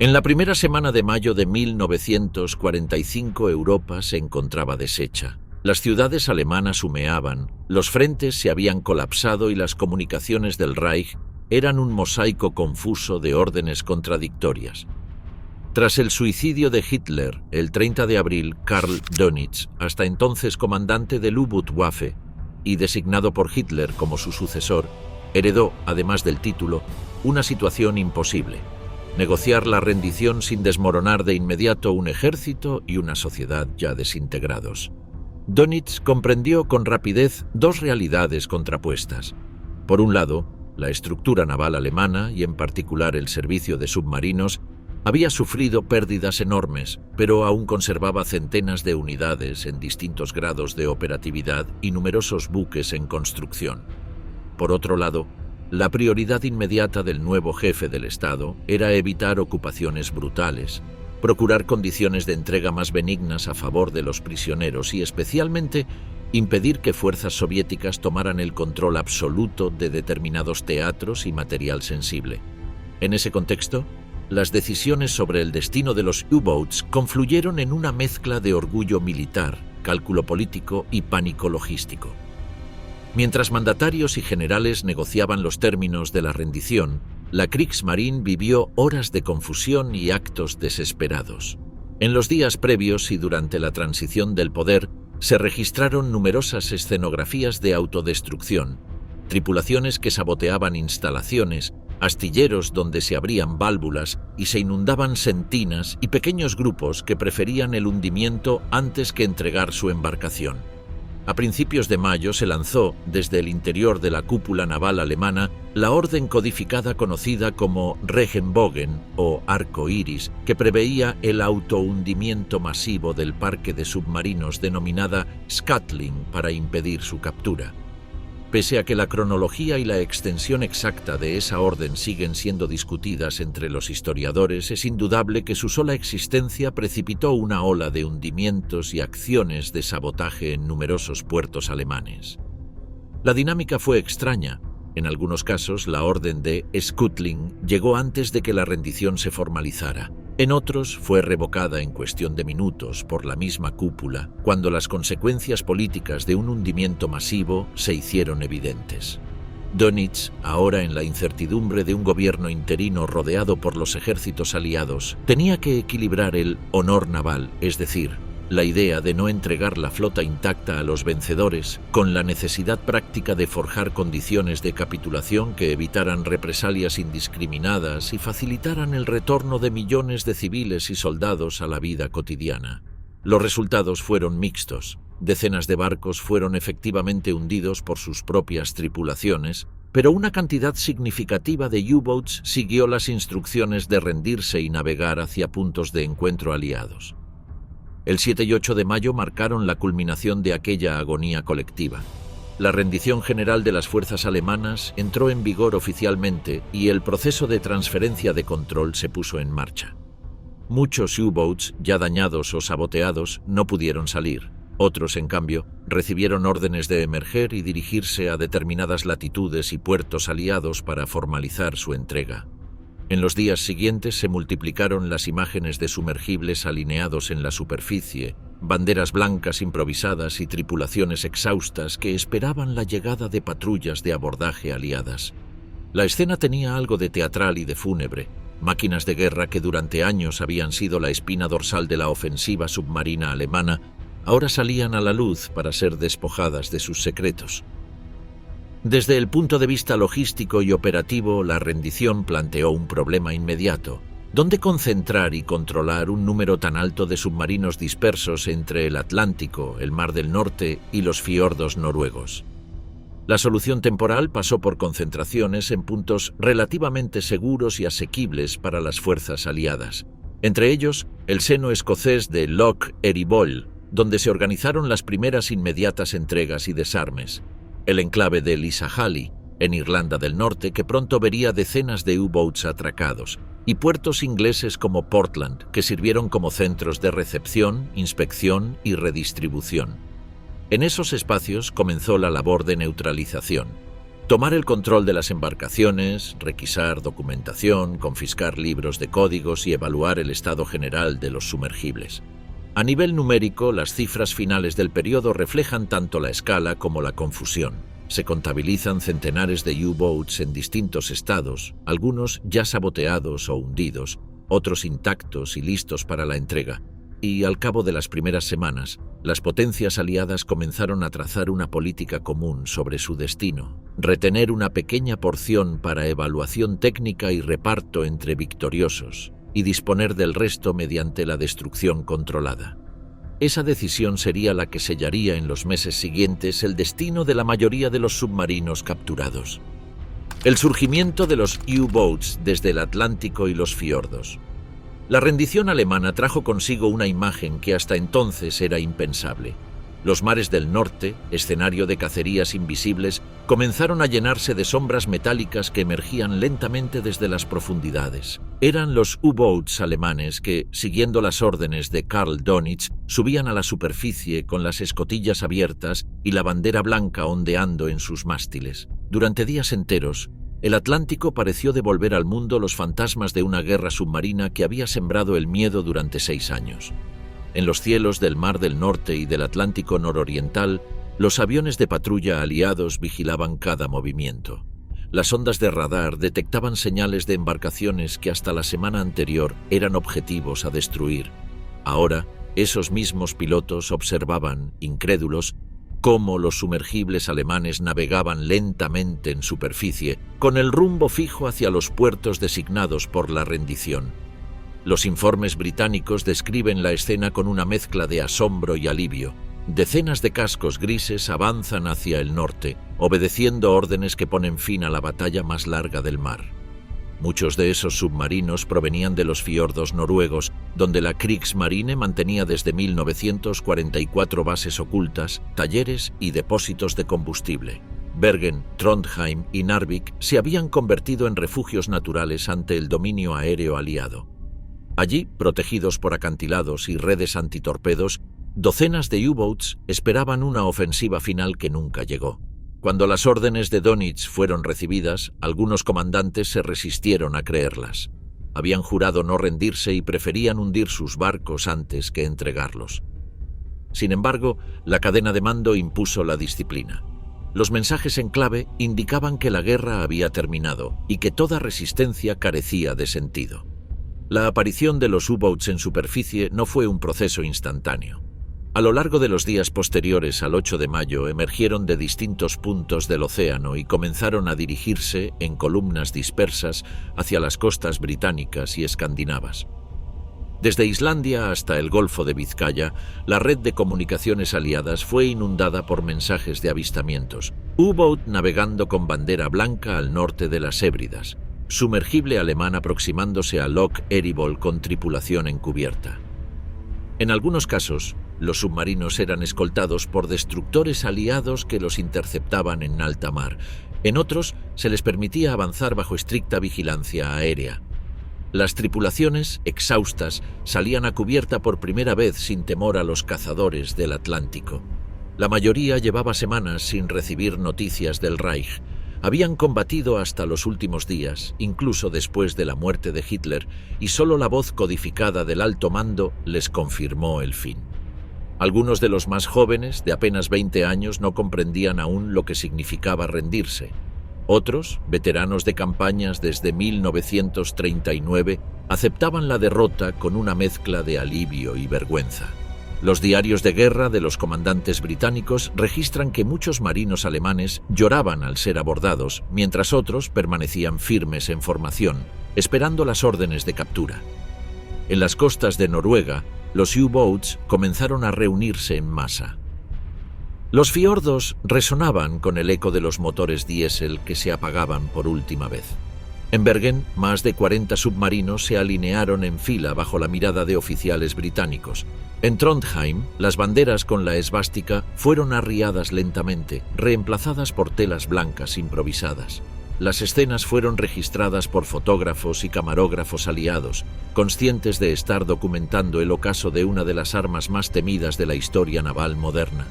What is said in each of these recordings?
En la primera semana de mayo de 1945 Europa se encontraba deshecha. Las ciudades alemanas humeaban, los frentes se habían colapsado y las comunicaciones del Reich eran un mosaico confuso de órdenes contradictorias. Tras el suicidio de Hitler, el 30 de abril, Karl Dönitz, hasta entonces comandante del U-Luftwaffe y designado por Hitler como su sucesor, heredó, además del título, una situación imposible: negociar la rendición sin desmoronar de inmediato un ejército y una sociedad ya desintegrados. Dönitz comprendió con rapidez dos realidades contrapuestas. Por un lado, la estructura naval alemana, y en particular el servicio de submarinos, había sufrido pérdidas enormes, pero aún conservaba centenas de unidades en distintos grados de operatividad y numerosos buques en construcción. Por otro lado, la prioridad inmediata del nuevo jefe del Estado era evitar ocupaciones brutales, procurar condiciones de entrega más benignas a favor de los prisioneros y, especialmente, impedir que fuerzas soviéticas tomaran el control absoluto de determinados teatros y material sensible. En ese contexto, las decisiones sobre el destino de los U-Boats confluyeron en una mezcla de orgullo militar, cálculo político y pánico logístico. Mientras mandatarios y generales negociaban los términos de la rendición, la Kriegsmarine vivió horas de confusión y actos desesperados. En los días previos y durante la transición del poder, se registraron numerosas escenografías de autodestrucción, tripulaciones que saboteaban instalaciones, astilleros donde se abrían válvulas y se inundaban sentinas, y pequeños grupos que preferían el hundimiento antes que entregar su embarcación. A principios de mayo se lanzó, desde el interior de la cúpula naval alemana, la orden codificada conocida como Regenbogen o Arco Iris, que preveía el autohundimiento masivo del parque de submarinos denominada Scutling para impedir su captura. Pese a que la cronología y la extensión exacta de esa orden siguen siendo discutidas entre los historiadores, es indudable que su sola existencia precipitó una ola de hundimientos y acciones de sabotaje en numerosos puertos alemanes. La dinámica fue extraña. En algunos casos, la orden de Scutling llegó antes de que la rendición se formalizara. En otros, fue revocada en cuestión de minutos por la misma cúpula, cuando las consecuencias políticas de un hundimiento masivo se hicieron evidentes. Dönitz, ahora en la incertidumbre de un gobierno interino rodeado por los ejércitos aliados, tenía que equilibrar el honor naval, es decir, la idea de no entregar la flota intacta a los vencedores, con la necesidad práctica de forjar condiciones de capitulación que evitaran represalias indiscriminadas y facilitaran el retorno de millones de civiles y soldados a la vida cotidiana. Los resultados fueron mixtos. Decenas de barcos fueron efectivamente hundidos por sus propias tripulaciones, pero una cantidad significativa de U-Boats siguió las instrucciones de rendirse y navegar hacia puntos de encuentro aliados. El 7 y 8 de mayo marcaron la culminación de aquella agonía colectiva. La rendición general de las fuerzas alemanas entró en vigor oficialmente y el proceso de transferencia de control se puso en marcha. Muchos U-Boats, ya dañados o saboteados, no pudieron salir. Otros, en cambio, recibieron órdenes de emerger y dirigirse a determinadas latitudes y puertos aliados para formalizar su entrega. En los días siguientes se multiplicaron las imágenes de sumergibles alineados en la superficie, banderas blancas improvisadas y tripulaciones exhaustas que esperaban la llegada de patrullas de abordaje aliadas. La escena tenía algo de teatral y de fúnebre. Máquinas de guerra que durante años habían sido la espina dorsal de la ofensiva submarina alemana, ahora salían a la luz para ser despojadas de sus secretos. Desde el punto de vista logístico y operativo, la rendición planteó un problema inmediato: ¿dónde concentrar y controlar un número tan alto de submarinos dispersos entre el Atlántico, el Mar del Norte y los fiordos noruegos? La solución temporal pasó por concentraciones en puntos relativamente seguros y asequibles para las fuerzas aliadas, entre ellos el seno escocés de Loch Eriboll, donde se organizaron las primeras inmediatas entregas y desarmes; el enclave de Lisahally, en Irlanda del Norte, que pronto vería decenas de U-Boats atracados, y puertos ingleses como Portland, que sirvieron como centros de recepción, inspección y redistribución. En esos espacios comenzó la labor de neutralización. Tomar el control de las embarcaciones, requisar documentación, confiscar libros de códigos y evaluar el estado general de los sumergibles. A nivel numérico, las cifras finales del periodo reflejan tanto la escala como la confusión. Se contabilizan centenares de U-boats en distintos estados, algunos ya saboteados o hundidos, otros intactos y listos para la entrega. Y al cabo de las primeras semanas, las potencias aliadas comenzaron a trazar una política común sobre su destino: retener una pequeña porción para evaluación técnica y reparto entre victoriosos, y disponer del resto mediante la destrucción controlada. Esa decisión sería la que sellaría en los meses siguientes el destino de la mayoría de los submarinos capturados. El surgimiento de los U-boats desde el Atlántico y los fiordos. La rendición alemana trajo consigo una imagen que hasta entonces era impensable. Los mares del norte, escenario de cacerías invisibles, comenzaron a llenarse de sombras metálicas que emergían lentamente desde las profundidades. Eran los U-boats alemanes que, siguiendo las órdenes de Karl Donitz, subían a la superficie con las escotillas abiertas y la bandera blanca ondeando en sus mástiles. Durante días enteros, el Atlántico pareció devolver al mundo los fantasmas de una guerra submarina que había sembrado el miedo durante 6 años. En los cielos del Mar del Norte y del Atlántico nororiental, los aviones de patrulla aliados vigilaban cada movimiento. Las ondas de radar detectaban señales de embarcaciones que hasta la semana anterior eran objetivos a destruir. Ahora, esos mismos pilotos observaban, incrédulos, cómo los sumergibles alemanes navegaban lentamente en superficie, con el rumbo fijo hacia los puertos designados por la rendición. Los informes británicos describen la escena con una mezcla de asombro y alivio. Decenas de cascos grises avanzan hacia el norte, obedeciendo órdenes que ponen fin a la batalla más larga del mar. Muchos de esos submarinos provenían de los fiordos noruegos, donde la Kriegsmarine mantenía desde 1944 bases ocultas, talleres y depósitos de combustible. Bergen, Trondheim y Narvik se habían convertido en refugios naturales ante el dominio aéreo aliado. Allí, protegidos por acantilados y redes antitorpedos, docenas de U-boats esperaban una ofensiva final que nunca llegó. Cuando las órdenes de Donitz fueron recibidas, algunos comandantes se resistieron a creerlas. Habían jurado no rendirse y preferían hundir sus barcos antes que entregarlos. Sin embargo, la cadena de mando impuso la disciplina. Los mensajes en clave indicaban que la guerra había terminado y que toda resistencia carecía de sentido. La aparición de los U-boats en superficie no fue un proceso instantáneo. A lo largo de los días posteriores al 8 de mayo emergieron de distintos puntos del océano y comenzaron a dirigirse en columnas dispersas hacia las costas británicas y escandinavas. Desde Islandia hasta el Golfo de Vizcaya, la red de comunicaciones aliadas fue inundada por mensajes de avistamientos. U-boat navegando con bandera blanca al norte de las Hébridas. Sumergible alemán aproximándose a Loch Erebol con tripulación encubierta. En algunos casos, los submarinos eran escoltados por destructores aliados que los interceptaban en alta mar. En otros, se les permitía avanzar bajo estricta vigilancia aérea. Las tripulaciones, exhaustas, salían a cubierta por primera vez sin temor a los cazadores del Atlántico. La mayoría llevaba semanas sin recibir noticias del Reich. Habían combatido hasta los últimos días, incluso después de la muerte de Hitler, y solo la voz codificada del alto mando les confirmó el fin. Algunos de los más jóvenes, de apenas 20 años, no comprendían aún lo que significaba rendirse. Otros, veteranos de campañas desde 1939, aceptaban la derrota con una mezcla de alivio y vergüenza. Los diarios de guerra de los comandantes británicos registran que muchos marinos alemanes lloraban al ser abordados, mientras otros permanecían firmes en formación, esperando las órdenes de captura. En las costas de Noruega, los U-boats comenzaron a reunirse en masa. Los fiordos resonaban con el eco de los motores diésel que se apagaban por última vez. En Bergen, más de 40 submarinos se alinearon en fila bajo la mirada de oficiales británicos. En Trondheim, las banderas con la esvástica fueron arriadas lentamente, reemplazadas por telas blancas improvisadas. Las escenas fueron registradas por fotógrafos y camarógrafos aliados, conscientes de estar documentando el ocaso de una de las armas más temidas de la historia naval moderna.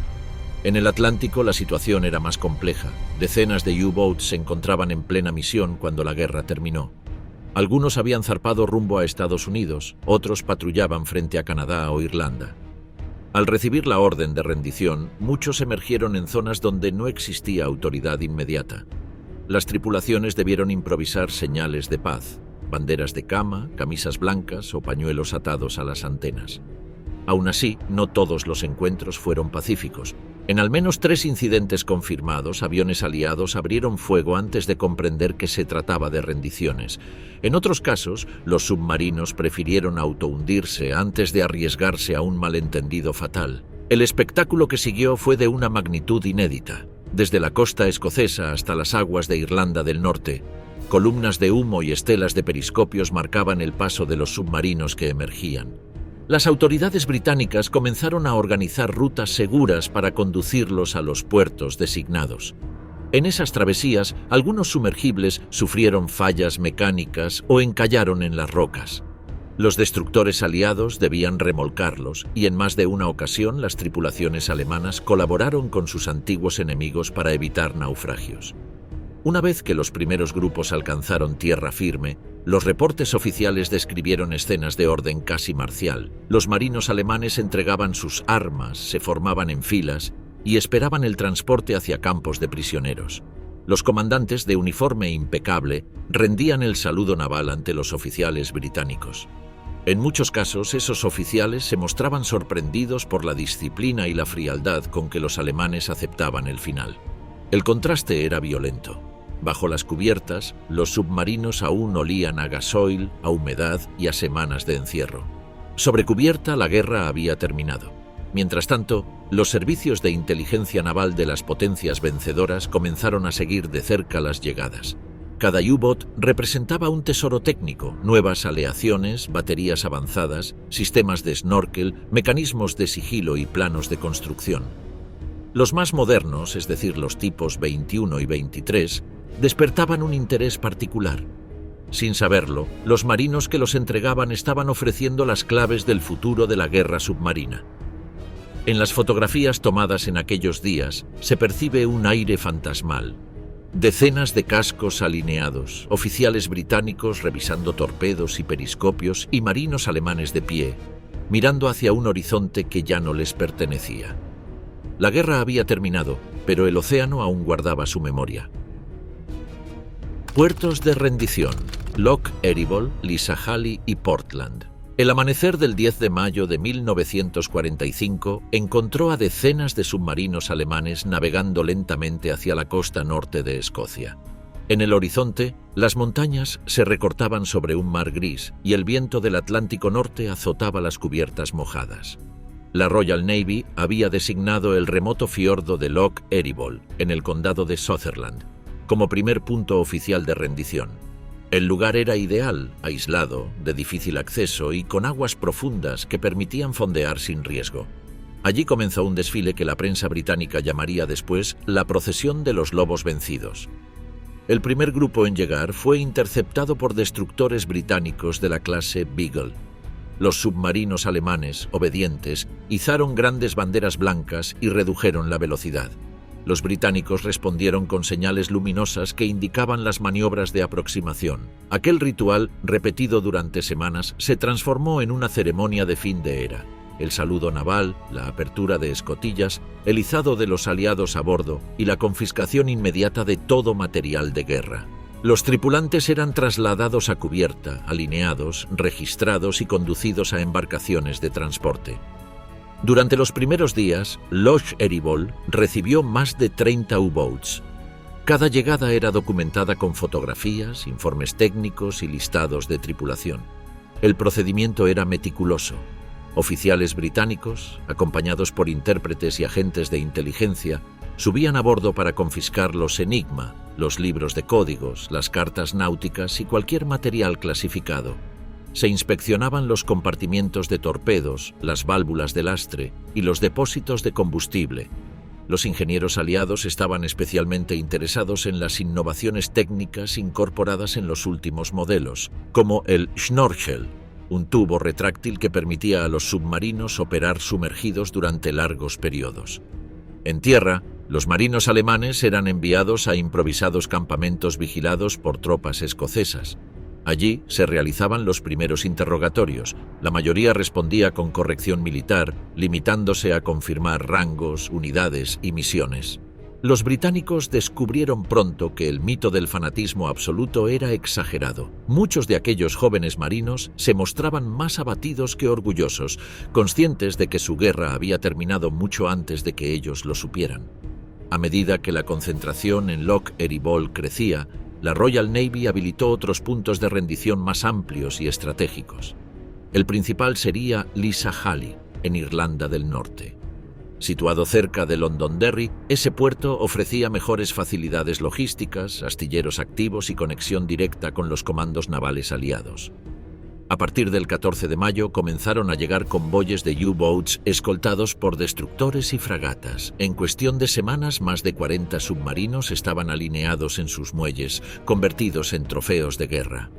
En el Atlántico la situación era más compleja. Decenas de U-boats se encontraban en plena misión cuando la guerra terminó. Algunos habían zarpado rumbo a Estados Unidos, otros patrullaban frente a Canadá o Irlanda. Al recibir la orden de rendición, muchos emergieron en zonas donde no existía autoridad inmediata. Las tripulaciones debieron improvisar señales de paz, banderas de cama, camisas blancas o pañuelos atados a las antenas. Aún así, no todos los encuentros fueron pacíficos. En al menos 3 incidentes confirmados, aviones aliados abrieron fuego antes de comprender que se trataba de rendiciones. En otros casos, los submarinos prefirieron autohundirse antes de arriesgarse a un malentendido fatal. El espectáculo que siguió fue de una magnitud inédita. Desde la costa escocesa hasta las aguas de Irlanda del Norte, columnas de humo y estelas de periscopios marcaban el paso de los submarinos que emergían. Las autoridades británicas comenzaron a organizar rutas seguras para conducirlos a los puertos designados. En esas travesías, algunos sumergibles sufrieron fallas mecánicas o encallaron en las rocas. Los destructores aliados debían remolcarlos y en más de una ocasión las tripulaciones alemanas colaboraron con sus antiguos enemigos para evitar naufragios. Una vez que los primeros grupos alcanzaron tierra firme, los reportes oficiales describieron escenas de orden casi marcial. Los marinos alemanes entregaban sus armas, se formaban en filas y esperaban el transporte hacia campos de prisioneros. Los comandantes, de uniforme impecable, rendían el saludo naval ante los oficiales británicos. En muchos casos, esos oficiales se mostraban sorprendidos por la disciplina y la frialdad con que los alemanes aceptaban el final. El contraste era violento. Bajo las cubiertas, los submarinos aún olían a gasoil, a humedad y a semanas de encierro. Sobre cubierta, la guerra había terminado. Mientras tanto, los servicios de inteligencia naval de las potencias vencedoras comenzaron a seguir de cerca las llegadas. Cada U-boat representaba un tesoro técnico, nuevas aleaciones, baterías avanzadas, sistemas de snorkel, mecanismos de sigilo y planos de construcción. Los más modernos, es decir, los tipos 21 y 23, despertaban un interés particular. Sin saberlo, los marinos que los entregaban estaban ofreciendo las claves del futuro de la guerra submarina. En las fotografías tomadas en aquellos días se percibe un aire fantasmal. Decenas de cascos alineados, oficiales británicos revisando torpedos y periscopios y marinos alemanes de pie, mirando hacia un horizonte que ya no les pertenecía. La guerra había terminado, pero el océano aún guardaba su memoria. Puertos de rendición: Loch Eriboll, Lisahally y Portland. El amanecer del 10 de mayo de 1945 encontró a decenas de submarinos alemanes navegando lentamente hacia la costa norte de Escocia. En el horizonte, las montañas se recortaban sobre un mar gris y el viento del Atlántico Norte azotaba las cubiertas mojadas. La Royal Navy había designado el remoto fiordo de Loch Eriboll, en el condado de Sutherland, como primer punto oficial de rendición. El lugar era ideal, aislado, de difícil acceso y con aguas profundas que permitían fondear sin riesgo. Allí comenzó un desfile que la prensa británica llamaría después la procesión de los lobos vencidos. El primer grupo en llegar fue interceptado por destructores británicos de la clase Beagle. Los submarinos alemanes, obedientes, izaron grandes banderas blancas y redujeron la velocidad. Los británicos respondieron con señales luminosas que indicaban las maniobras de aproximación. Aquel ritual, repetido durante semanas, se transformó en una ceremonia de fin de era. El saludo naval, la apertura de escotillas, el izado de los aliados a bordo y la confiscación inmediata de todo material de guerra. Los tripulantes eran trasladados a cubierta, alineados, registrados y conducidos a embarcaciones de transporte. Durante los primeros días, Loch Eriboll recibió más de 30 U-boats. Cada llegada era documentada con fotografías, informes técnicos y listados de tripulación. El procedimiento era meticuloso. Oficiales británicos, acompañados por intérpretes y agentes de inteligencia, subían a bordo para confiscar los enigma, los libros de códigos, las cartas náuticas y cualquier material clasificado. Se inspeccionaban los compartimientos de torpedos, las válvulas de lastre y los depósitos de combustible. Los ingenieros aliados estaban especialmente interesados en las innovaciones técnicas incorporadas en los últimos modelos, como el Schnorchel, un tubo retráctil que permitía a los submarinos operar sumergidos durante largos periodos. En tierra, los marinos alemanes eran enviados a improvisados campamentos vigilados por tropas escocesas. Allí se realizaban los primeros interrogatorios. La mayoría respondía con corrección militar, limitándose a confirmar rangos, unidades y misiones. Los británicos descubrieron pronto que el mito del fanatismo absoluto era exagerado. Muchos de aquellos jóvenes marinos se mostraban más abatidos que orgullosos, conscientes de que su guerra había terminado mucho antes de que ellos lo supieran. A medida que la concentración en Loch Eriboll crecía, la Royal Navy habilitó otros puntos de rendición más amplios y estratégicos. El principal sería Lisahally, en Irlanda del Norte. Situado cerca de Londonderry, ese puerto ofrecía mejores facilidades logísticas, astilleros activos y conexión directa con los comandos navales aliados. A partir del 14 de mayo comenzaron a llegar convoyes de U-boats escoltados por destructores y fragatas. En cuestión de semanas, más de 40 submarinos estaban alineados en sus muelles, convertidos en trofeos de guerra.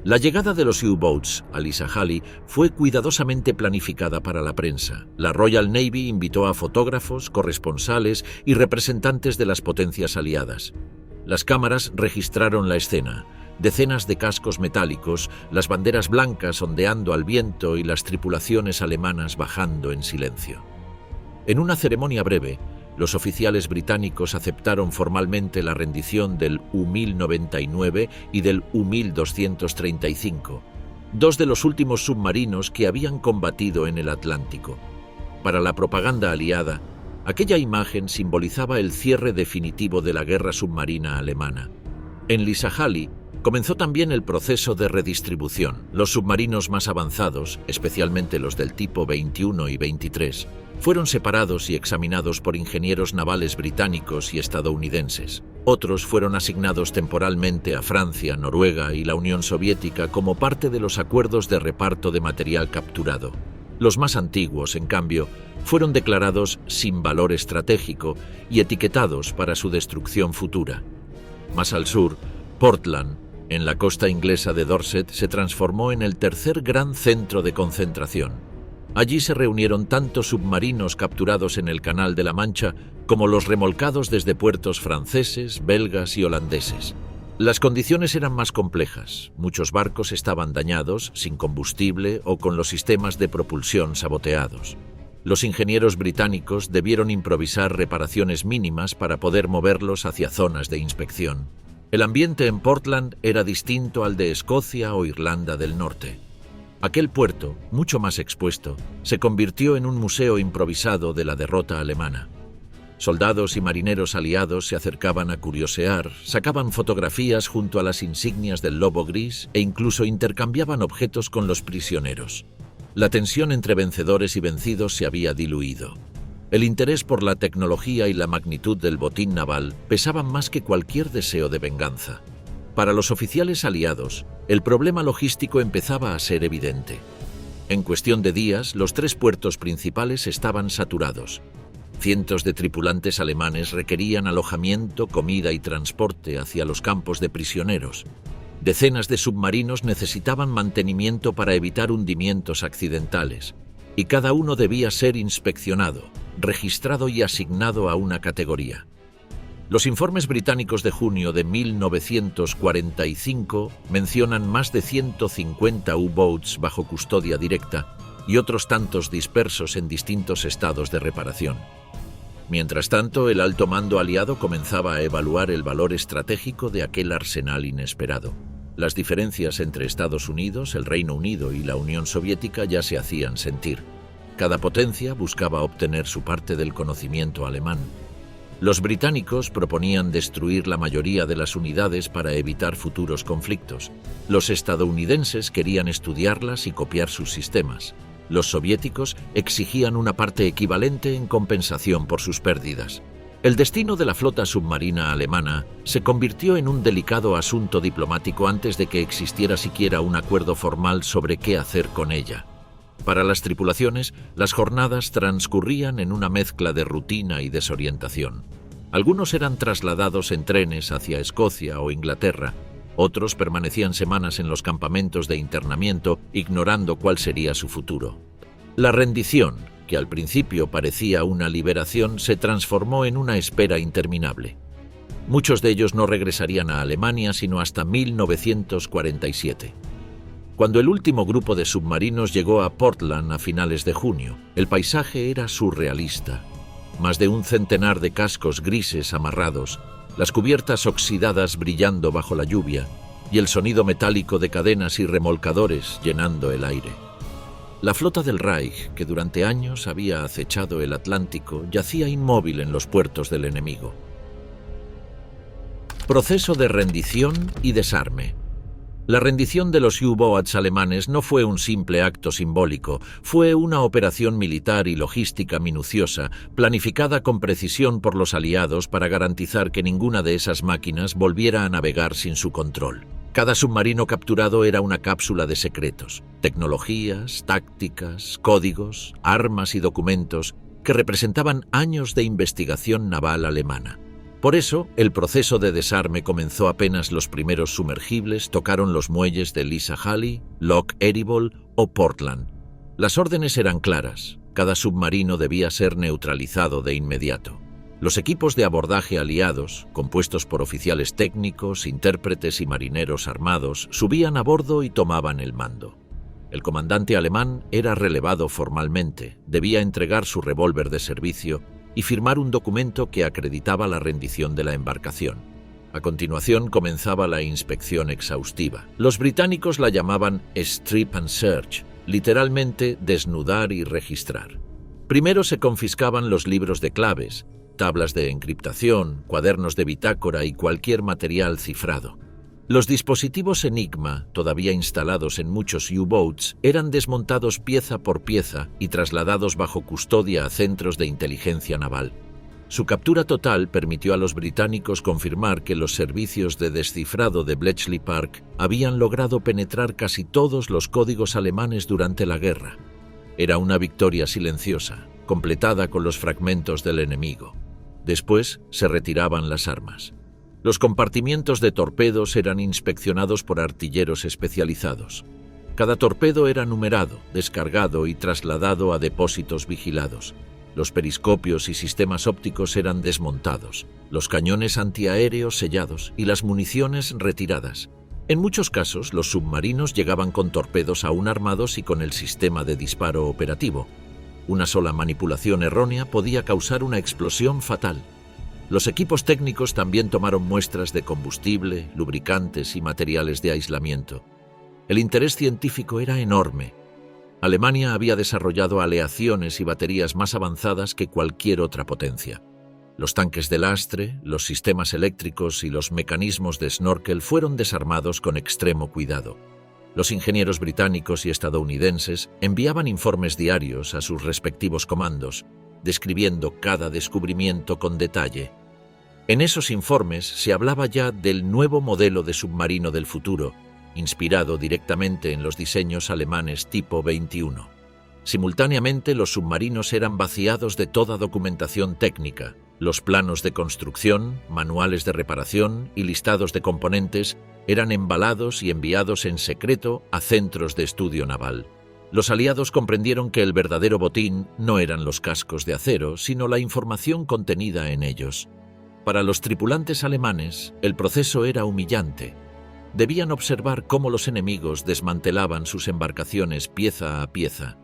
La llegada de los U-boats a Lisahally fue cuidadosamente planificada para la prensa. La Royal Navy invitó a fotógrafos, corresponsales y representantes de las potencias aliadas. Las cámaras registraron la escena: decenas de cascos metálicos, las banderas blancas ondeando al viento y las tripulaciones alemanas bajando en silencio. En una ceremonia breve, los oficiales británicos aceptaron formalmente la rendición del U-1099 y del U-1235, dos de los últimos submarinos que habían combatido en el Atlántico. Para la propaganda aliada, aquella imagen simbolizaba el cierre definitivo de la guerra submarina alemana. En Lisahally comenzó también el proceso de redistribución. Los submarinos más avanzados, especialmente los del tipo 21 y 23, fueron separados y examinados por ingenieros navales británicos y estadounidenses. Otros fueron asignados temporalmente a Francia, Noruega y la Unión Soviética como parte de los acuerdos de reparto de material capturado. Los más antiguos, en cambio, fueron declarados sin valor estratégico y etiquetados para su destrucción futura. Más al sur, Portland, en la costa inglesa de Dorset, se transformó en el tercer gran centro de concentración. Allí se reunieron tanto submarinos capturados en el Canal de la Mancha como los remolcados desde puertos franceses, belgas y holandeses. Las condiciones eran más complejas. Muchos barcos estaban dañados, sin combustible o con los sistemas de propulsión saboteados. Los ingenieros británicos debieron improvisar reparaciones mínimas para poder moverlos hacia zonas de inspección. El ambiente en Portland era distinto al de Escocia o Irlanda del Norte. Aquel puerto, mucho más expuesto, se convirtió en un museo improvisado de la derrota alemana. Soldados y marineros aliados se acercaban a curiosear, sacaban fotografías junto a las insignias del Lobo Gris e incluso intercambiaban objetos con los prisioneros. La tensión entre vencedores y vencidos se había diluido. El interés por la tecnología y la magnitud del botín naval pesaban más que cualquier deseo de venganza. Para los oficiales aliados, el problema logístico empezaba a ser evidente. En cuestión de días, los tres puertos principales estaban saturados. Cientos de tripulantes alemanes requerían alojamiento, comida y transporte hacia los campos de prisioneros. Decenas de submarinos necesitaban mantenimiento para evitar hundimientos accidentales, y cada uno debía ser inspeccionado, registrado y asignado a una categoría. Los informes británicos de junio de 1945 mencionan más de 150 U-boats bajo custodia directa y otros tantos dispersos en distintos estados de reparación. Mientras tanto, el alto mando aliado comenzaba a evaluar el valor estratégico de aquel arsenal inesperado. Las diferencias entre Estados Unidos, el Reino Unido y la Unión Soviética ya se hacían sentir. Cada potencia buscaba obtener su parte del conocimiento alemán. Los británicos proponían destruir la mayoría de las unidades para evitar futuros conflictos. Los estadounidenses querían estudiarlas y copiar sus sistemas. Los soviéticos exigían una parte equivalente en compensación por sus pérdidas. El destino de la flota submarina alemana se convirtió en un delicado asunto diplomático antes de que existiera siquiera un acuerdo formal sobre qué hacer con ella. Para las tripulaciones, las jornadas transcurrían en una mezcla de rutina y desorientación. Algunos eran trasladados en trenes hacia Escocia o Inglaterra, otros permanecían semanas en los campamentos de internamiento, ignorando cuál sería su futuro. La rendición, que al principio parecía una liberación, se transformó en una espera interminable. Muchos de ellos no regresarían a Alemania sino hasta 1947. Cuando el último grupo de submarinos llegó a Portland a finales de junio, el paisaje era surrealista. Más de un centenar de cascos grises amarrados, las cubiertas oxidadas brillando bajo la lluvia y el sonido metálico de cadenas y remolcadores llenando el aire. La flota del Reich, que durante años había acechado el Atlántico, yacía inmóvil en los puertos del enemigo. Proceso de rendición y desarme. La rendición de los U-boats alemanes no fue un simple acto simbólico, fue una operación militar y logística minuciosa, planificada con precisión por los aliados para garantizar que ninguna de esas máquinas volviera a navegar sin su control. Cada submarino capturado era una cápsula de secretos, tecnologías, tácticas, códigos, armas y documentos que representaban años de investigación naval alemana. Por eso, el proceso de desarme comenzó apenas los primeros sumergibles tocaron los muelles de Lisa Halley, Loch Eriboll o Portland. Las órdenes eran claras, cada submarino debía ser neutralizado de inmediato. Los equipos de abordaje aliados, compuestos por oficiales técnicos, intérpretes y marineros armados, subían a bordo y tomaban el mando. El comandante alemán era relevado formalmente, debía entregar su revólver de servicio y firmar un documento que acreditaba la rendición de la embarcación. A continuación comenzaba la inspección exhaustiva. Los británicos la llamaban strip and search, literalmente desnudar y registrar. Primero se confiscaban los libros de claves, tablas de encriptación, cuadernos de bitácora y cualquier material cifrado. Los dispositivos Enigma, todavía instalados en muchos U-boats, eran desmontados pieza por pieza y trasladados bajo custodia a centros de inteligencia naval. Su captura total permitió a los británicos confirmar que los servicios de descifrado de Bletchley Park habían logrado penetrar casi todos los códigos alemanes durante la guerra. Era una victoria silenciosa, completada con los fragmentos del enemigo. Después se retiraban las armas. Los compartimientos de torpedos eran inspeccionados por artilleros especializados. Cada torpedo era numerado, descargado y trasladado a depósitos vigilados. Los periscopios y sistemas ópticos eran desmontados, los cañones antiaéreos sellados y las municiones retiradas. En muchos casos, los submarinos llegaban con torpedos aún armados y con el sistema de disparo operativo. Una sola manipulación errónea podía causar una explosión fatal. Los equipos técnicos también tomaron muestras de combustible, lubricantes y materiales de aislamiento. El interés científico era enorme. Alemania había desarrollado aleaciones y baterías más avanzadas que cualquier otra potencia. Los tanques de lastre, los sistemas eléctricos y los mecanismos de snorkel fueron desarmados con extremo cuidado. Los ingenieros británicos y estadounidenses enviaban informes diarios a sus respectivos comandos, describiendo cada descubrimiento con detalle. En esos informes se hablaba ya del nuevo modelo de submarino del futuro, inspirado directamente en los diseños alemanes tipo 21. Simultáneamente, los submarinos eran vaciados de toda documentación técnica. Los planos de construcción, manuales de reparación y listados de componentes eran embalados y enviados en secreto a centros de estudio naval. Los aliados comprendieron que el verdadero botín no eran los cascos de acero, sino la información contenida en ellos. Para los tripulantes alemanes, el proceso era humillante. Debían observar cómo los enemigos desmantelaban sus embarcaciones pieza a pieza.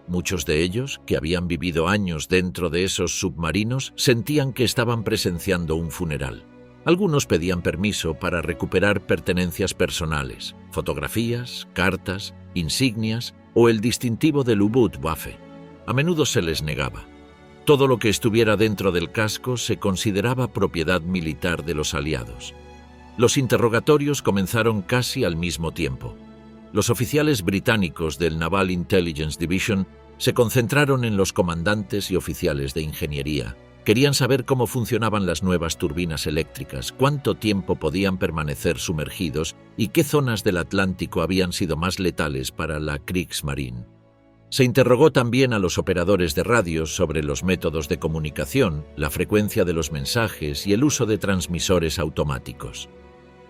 Muchos de ellos, que habían vivido años dentro de esos submarinos, sentían que estaban presenciando un funeral. Algunos pedían permiso para recuperar pertenencias personales, fotografías, cartas, insignias o el distintivo del U-Boot-Waffe. A menudo se les negaba. Todo lo que estuviera dentro del casco se consideraba propiedad militar de los aliados. Los interrogatorios comenzaron casi al mismo tiempo. Los oficiales británicos del Naval Intelligence Division se concentraron en los comandantes y oficiales de ingeniería. Querían saber cómo funcionaban las nuevas turbinas eléctricas, cuánto tiempo podían permanecer sumergidos y qué zonas del Atlántico habían sido más letales para la Kriegsmarine. Se interrogó también a los operadores de radios sobre los métodos de comunicación, la frecuencia de los mensajes y el uso de transmisores automáticos.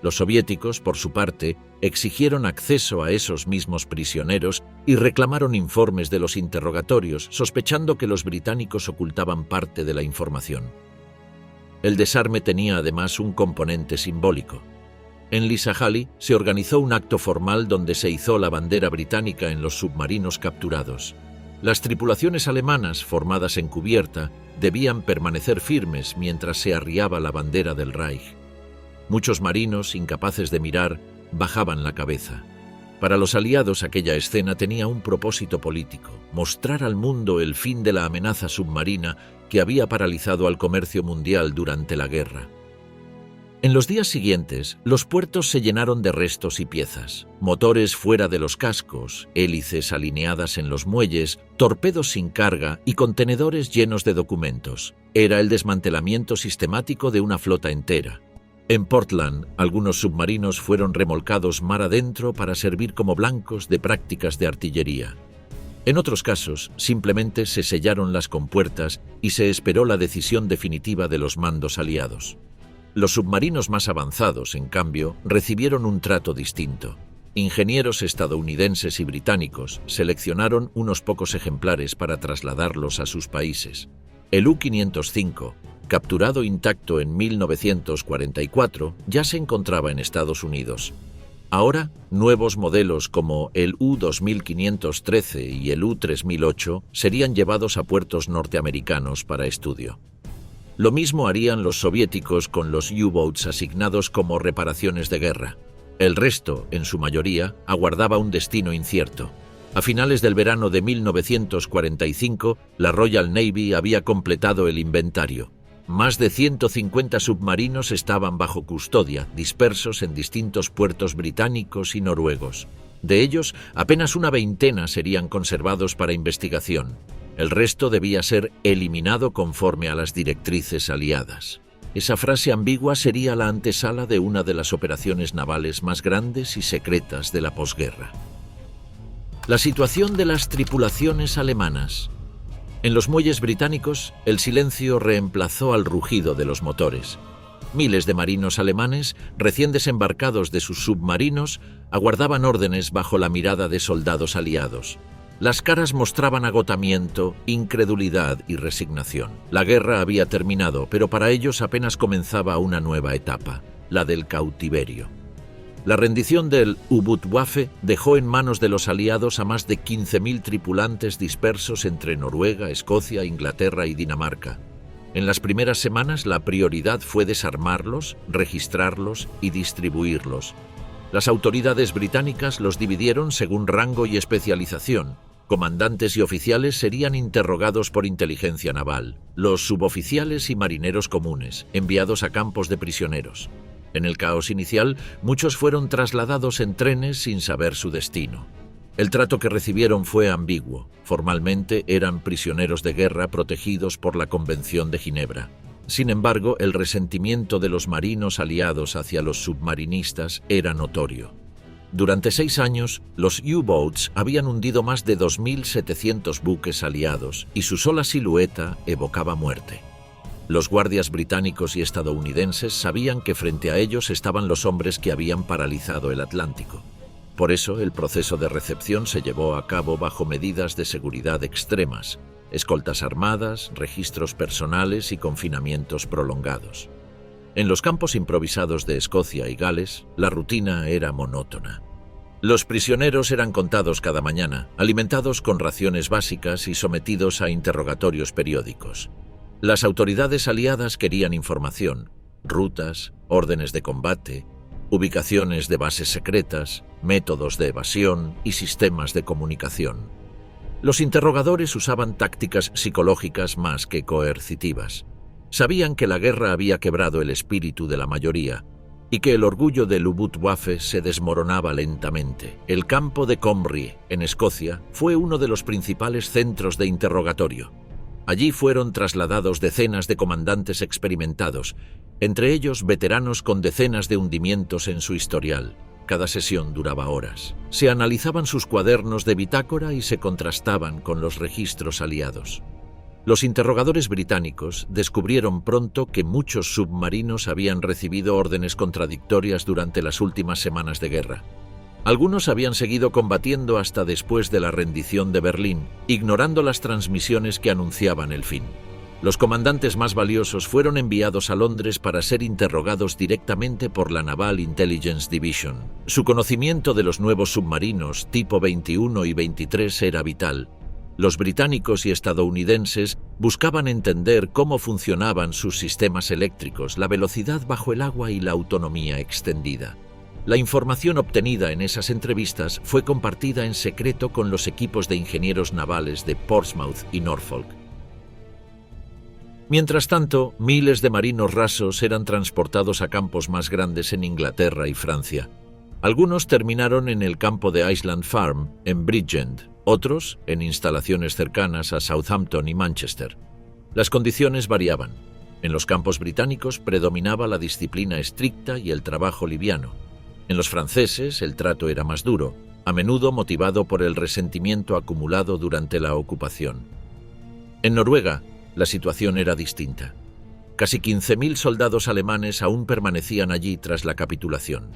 Los soviéticos, por su parte, exigieron acceso a esos mismos prisioneros y reclamaron informes de los interrogatorios, sospechando que los británicos ocultaban parte de la información. El desarme tenía además un componente simbólico. En Lisajalli se organizó un acto formal donde se izó la bandera británica en los submarinos capturados. Las tripulaciones alemanas, formadas en cubierta, debían permanecer firmes mientras se arriaba la bandera del Reich. Muchos marinos, incapaces de mirar, bajaban la cabeza. Para los aliados aquella escena tenía un propósito político: mostrar al mundo el fin de la amenaza submarina que había paralizado al comercio mundial durante la guerra. En los días siguientes, los puertos se llenaron de restos y piezas: motores fuera de los cascos, hélices alineadas en los muelles, torpedos sin carga y contenedores llenos de documentos. Era el desmantelamiento sistemático de una flota entera. En Portland, algunos submarinos fueron remolcados mar adentro para servir como blancos de prácticas de artillería. En otros casos, simplemente se sellaron las compuertas y se esperó la decisión definitiva de los mandos aliados. Los submarinos más avanzados, en cambio, recibieron un trato distinto. Ingenieros estadounidenses y británicos seleccionaron unos pocos ejemplares para trasladarlos a sus países. El U-505, capturado intacto en 1944, ya se encontraba en Estados Unidos. Ahora, nuevos modelos como el U-2513 y el U-3008 serían llevados a puertos norteamericanos para estudio. Lo mismo harían los soviéticos con los U-boats asignados como reparaciones de guerra. El resto, en su mayoría, aguardaba un destino incierto. A finales del verano de 1945, la Royal Navy había completado el inventario. Más de 150 submarinos estaban bajo custodia, dispersos en distintos puertos británicos y noruegos. De ellos, apenas una veintena serían conservados para investigación. El resto debía ser eliminado conforme a las directrices aliadas. Esa frase ambigua sería la antesala de una de las operaciones navales más grandes y secretas de la posguerra. La situación de las tripulaciones alemanas. En los muelles británicos, el silencio reemplazó al rugido de los motores. Miles de marinos alemanes, recién desembarcados de sus submarinos, aguardaban órdenes bajo la mirada de soldados aliados. Las caras mostraban agotamiento, incredulidad y resignación. La guerra había terminado, pero para ellos apenas comenzaba una nueva etapa, la del cautiverio. La rendición del U-Boot-Waffe dejó en manos de los aliados a más de 15.000 tripulantes dispersos entre Noruega, Escocia, Inglaterra y Dinamarca. En las primeras semanas la prioridad fue desarmarlos, registrarlos y distribuirlos. Las autoridades británicas los dividieron según rango y especialización. Comandantes y oficiales serían interrogados por inteligencia naval, los suboficiales y marineros comunes, enviados a campos de prisioneros. En el caos inicial, muchos fueron trasladados en trenes sin saber su destino. El trato que recibieron fue ambiguo. Formalmente eran prisioneros de guerra protegidos por la Convención de Ginebra. Sin embargo, el resentimiento de los marinos aliados hacia los submarinistas era notorio. Durante 6 años, los U-boats habían hundido más de 2.700 buques aliados y su sola silueta evocaba muerte. Los guardias británicos y estadounidenses sabían que frente a ellos estaban los hombres que habían paralizado el Atlántico. Por eso, el proceso de recepción se llevó a cabo bajo medidas de seguridad extremas: escoltas armadas, registros personales y confinamientos prolongados. En los campos improvisados de Escocia y Gales, la rutina era monótona. Los prisioneros eran contados cada mañana, alimentados con raciones básicas y sometidos a interrogatorios periódicos. Las autoridades aliadas querían información: rutas, órdenes de combate, ubicaciones de bases secretas, métodos de evasión y sistemas de comunicación. Los interrogadores usaban tácticas psicológicas más que coercitivas. Sabían que la guerra había quebrado el espíritu de la mayoría y que el orgullo del U-Boot-Waffe se desmoronaba lentamente. El campo de Comrie, en Escocia, fue uno de los principales centros de interrogatorio. Allí fueron trasladados decenas de comandantes experimentados, entre ellos veteranos con decenas de hundimientos en su historial. Cada sesión duraba horas. Se analizaban sus cuadernos de bitácora y se contrastaban con los registros aliados. Los interrogadores británicos descubrieron pronto que muchos submarinos habían recibido órdenes contradictorias durante las últimas semanas de guerra. Algunos habían seguido combatiendo hasta después de la rendición de Berlín, ignorando las transmisiones que anunciaban el fin. Los comandantes más valiosos fueron enviados a Londres para ser interrogados directamente por la Naval Intelligence Division. Su conocimiento de los nuevos submarinos tipo 21 y 23 era vital. Los británicos y estadounidenses buscaban entender cómo funcionaban sus sistemas eléctricos, la velocidad bajo el agua y la autonomía extendida. La información obtenida en esas entrevistas fue compartida en secreto con los equipos de ingenieros navales de Portsmouth y Norfolk. Mientras tanto, miles de marinos rasos eran transportados a campos más grandes en Inglaterra y Francia. Algunos terminaron en el campo de Island Farm, en Bridgend, otros en instalaciones cercanas a Southampton y Manchester. Las condiciones variaban. En los campos británicos predominaba la disciplina estricta y el trabajo liviano. En los franceses el trato era más duro, a menudo motivado por el resentimiento acumulado durante la ocupación. En Noruega, la situación era distinta. Casi 15.000 soldados alemanes aún permanecían allí tras la capitulación.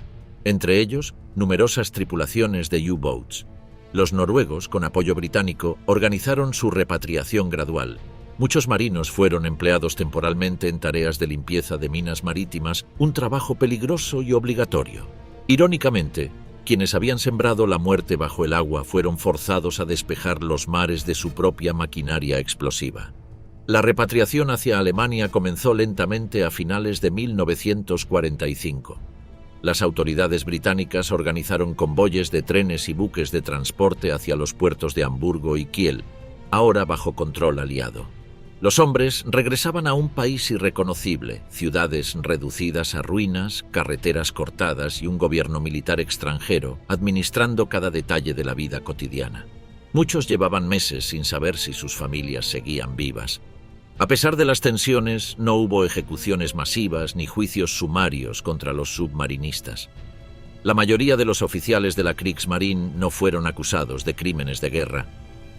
Entre ellos, numerosas tripulaciones de U-boats. Los noruegos, con apoyo británico, organizaron su repatriación gradual. Muchos marinos fueron empleados temporalmente en tareas de limpieza de minas marítimas, un trabajo peligroso y obligatorio. Irónicamente, quienes habían sembrado la muerte bajo el agua fueron forzados a despejar los mares de su propia maquinaria explosiva. La repatriación hacia Alemania comenzó lentamente a finales de 1945. Las autoridades británicas organizaron convoyes de trenes y buques de transporte hacia los puertos de Hamburgo y Kiel, ahora bajo control aliado. Los hombres regresaban a un país irreconocible, ciudades reducidas a ruinas, carreteras cortadas y un gobierno militar extranjero administrando cada detalle de la vida cotidiana. Muchos llevaban meses sin saber si sus familias seguían vivas. A pesar de las tensiones, no hubo ejecuciones masivas ni juicios sumarios contra los submarinistas. La mayoría de los oficiales de la Kriegsmarine no fueron acusados de crímenes de guerra.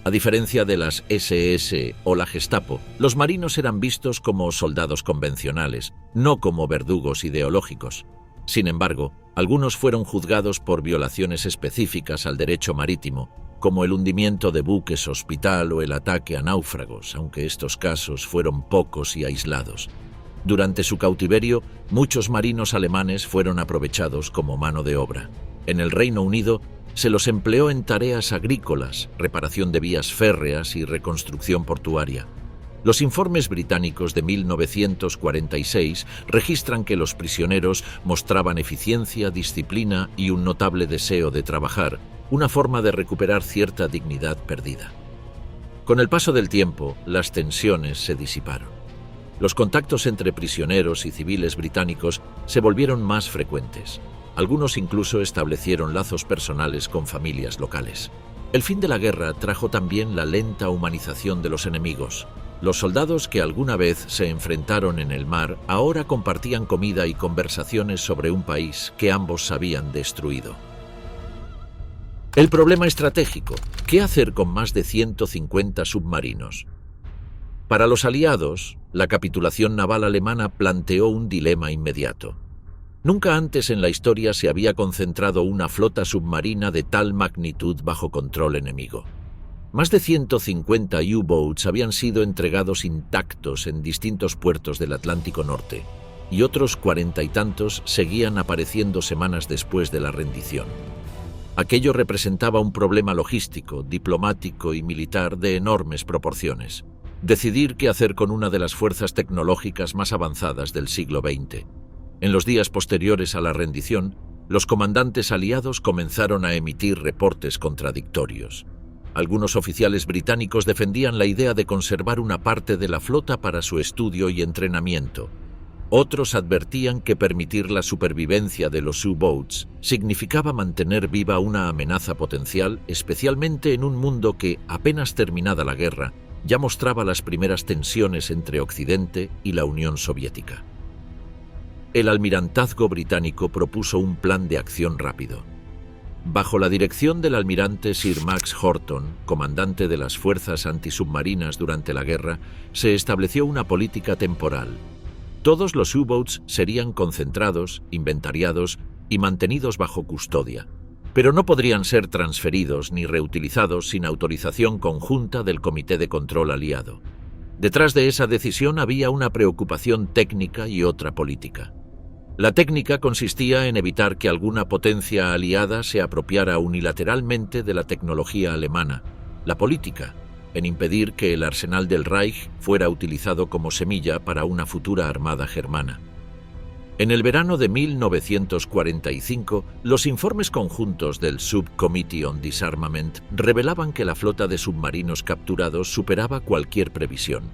A diferencia de las SS o la Gestapo, los marinos eran vistos como soldados convencionales, no como verdugos ideológicos. Sin embargo, algunos fueron juzgados por violaciones específicas al derecho marítimo, como el hundimiento de buques hospital o el ataque a náufragos, aunque estos casos fueron pocos y aislados. Durante su cautiverio, muchos marinos alemanes fueron aprovechados como mano de obra. En el Reino Unido, se los empleó en tareas agrícolas, reparación de vías férreas y reconstrucción portuaria. Los informes británicos de 1946 registran que los prisioneros mostraban eficiencia, disciplina y un notable deseo de trabajar, una forma de recuperar cierta dignidad perdida. Con el paso del tiempo, las tensiones se disiparon. Los contactos entre prisioneros y civiles británicos se volvieron más frecuentes. Algunos incluso establecieron lazos personales con familias locales. El fin de la guerra trajo también la lenta humanización de los enemigos. Los soldados que alguna vez se enfrentaron en el mar ahora compartían comida y conversaciones sobre un país que ambos habían destruido. El problema estratégico: ¿qué hacer con más de 150 submarinos? Para los aliados, la capitulación naval alemana planteó un dilema inmediato. Nunca antes en la historia se había concentrado una flota submarina de tal magnitud bajo control enemigo. Más de 150 U-boats habían sido entregados intactos en distintos puertos del Atlántico Norte, y otros 40 y tantos seguían apareciendo semanas después de la rendición. Aquello representaba un problema logístico, diplomático y militar de enormes proporciones. Decidir qué hacer con una de las fuerzas tecnológicas más avanzadas del siglo XX. En los días posteriores a la rendición, los comandantes aliados comenzaron a emitir reportes contradictorios. Algunos oficiales británicos defendían la idea de conservar una parte de la flota para su estudio y entrenamiento. Otros advertían que permitir la supervivencia de los U-boats significaba mantener viva una amenaza potencial, especialmente en un mundo que, apenas terminada la guerra, ya mostraba las primeras tensiones entre Occidente y la Unión Soviética. El almirantazgo británico propuso un plan de acción rápido. Bajo la dirección del almirante Sir Max Horton, comandante de las fuerzas antisubmarinas durante la guerra, se estableció una política temporal. Todos los U-boats serían concentrados, inventariados y mantenidos bajo custodia, pero no podrían ser transferidos ni reutilizados sin autorización conjunta del Comité de Control Aliado. Detrás de esa decisión había una preocupación técnica y otra política. La técnica consistía en evitar que alguna potencia aliada se apropiara unilateralmente de la tecnología alemana. La política, en impedir que el arsenal del Reich fuera utilizado como semilla para una futura armada germana. En el verano de 1945, los informes conjuntos del Subcommittee on Disarmament revelaban que la flota de submarinos capturados superaba cualquier previsión.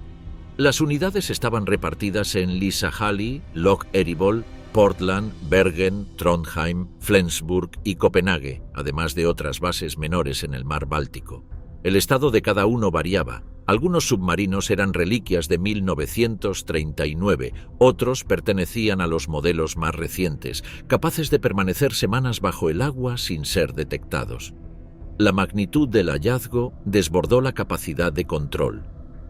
Las unidades estaban repartidas en Lysahali, Loch Eriboll, Portland, Bergen, Trondheim, Flensburg y Copenhague, además de otras bases menores en el mar Báltico. El estado de cada uno variaba. Algunos submarinos eran reliquias de 1939, otros pertenecían a los modelos más recientes, capaces de permanecer semanas bajo el agua sin ser detectados. La magnitud del hallazgo desbordó la capacidad de control.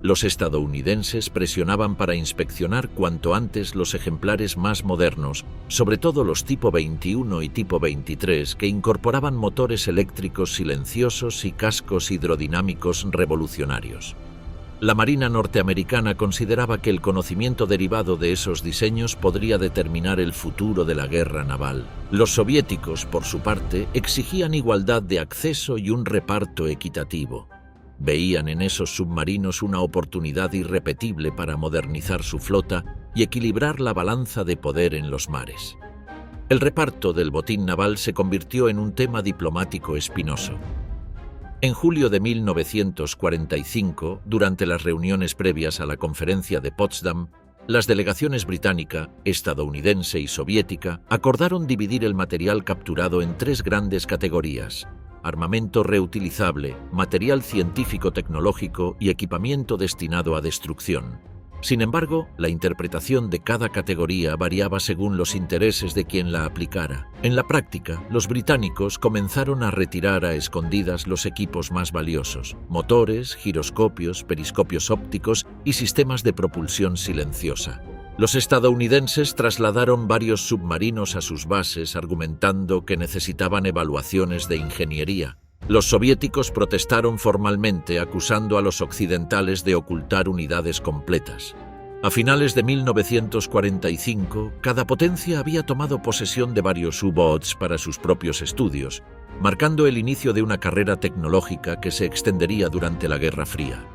Los estadounidenses presionaban para inspeccionar cuanto antes los ejemplares más modernos, sobre todo los tipo 21 y tipo 23, que incorporaban motores eléctricos silenciosos y cascos hidrodinámicos revolucionarios. La Marina norteamericana consideraba que el conocimiento derivado de esos diseños podría determinar el futuro de la guerra naval. Los soviéticos, por su parte, exigían igualdad de acceso y un reparto equitativo. Veían en esos submarinos una oportunidad irrepetible para modernizar su flota y equilibrar la balanza de poder en los mares. El reparto del botín naval se convirtió en un tema diplomático espinoso. En julio de 1945, durante las reuniones previas a la Conferencia de Potsdam, las delegaciones británica, estadounidense y soviética acordaron dividir el material capturado en tres grandes categorías: armamento reutilizable, material científico-tecnológico y equipamiento destinado a destrucción. Sin embargo, la interpretación de cada categoría variaba según los intereses de quien la aplicara. En la práctica, los británicos comenzaron a retirar a escondidas los equipos más valiosos: motores, giroscopios, periscopios ópticos y sistemas de propulsión silenciosa. Los estadounidenses trasladaron varios submarinos a sus bases argumentando que necesitaban evaluaciones de ingeniería. Los soviéticos protestaron formalmente acusando a los occidentales de ocultar unidades completas. A finales de 1945, cada potencia había tomado posesión de varios U-boats para sus propios estudios, marcando el inicio de una carrera tecnológica que se extendería durante la Guerra Fría.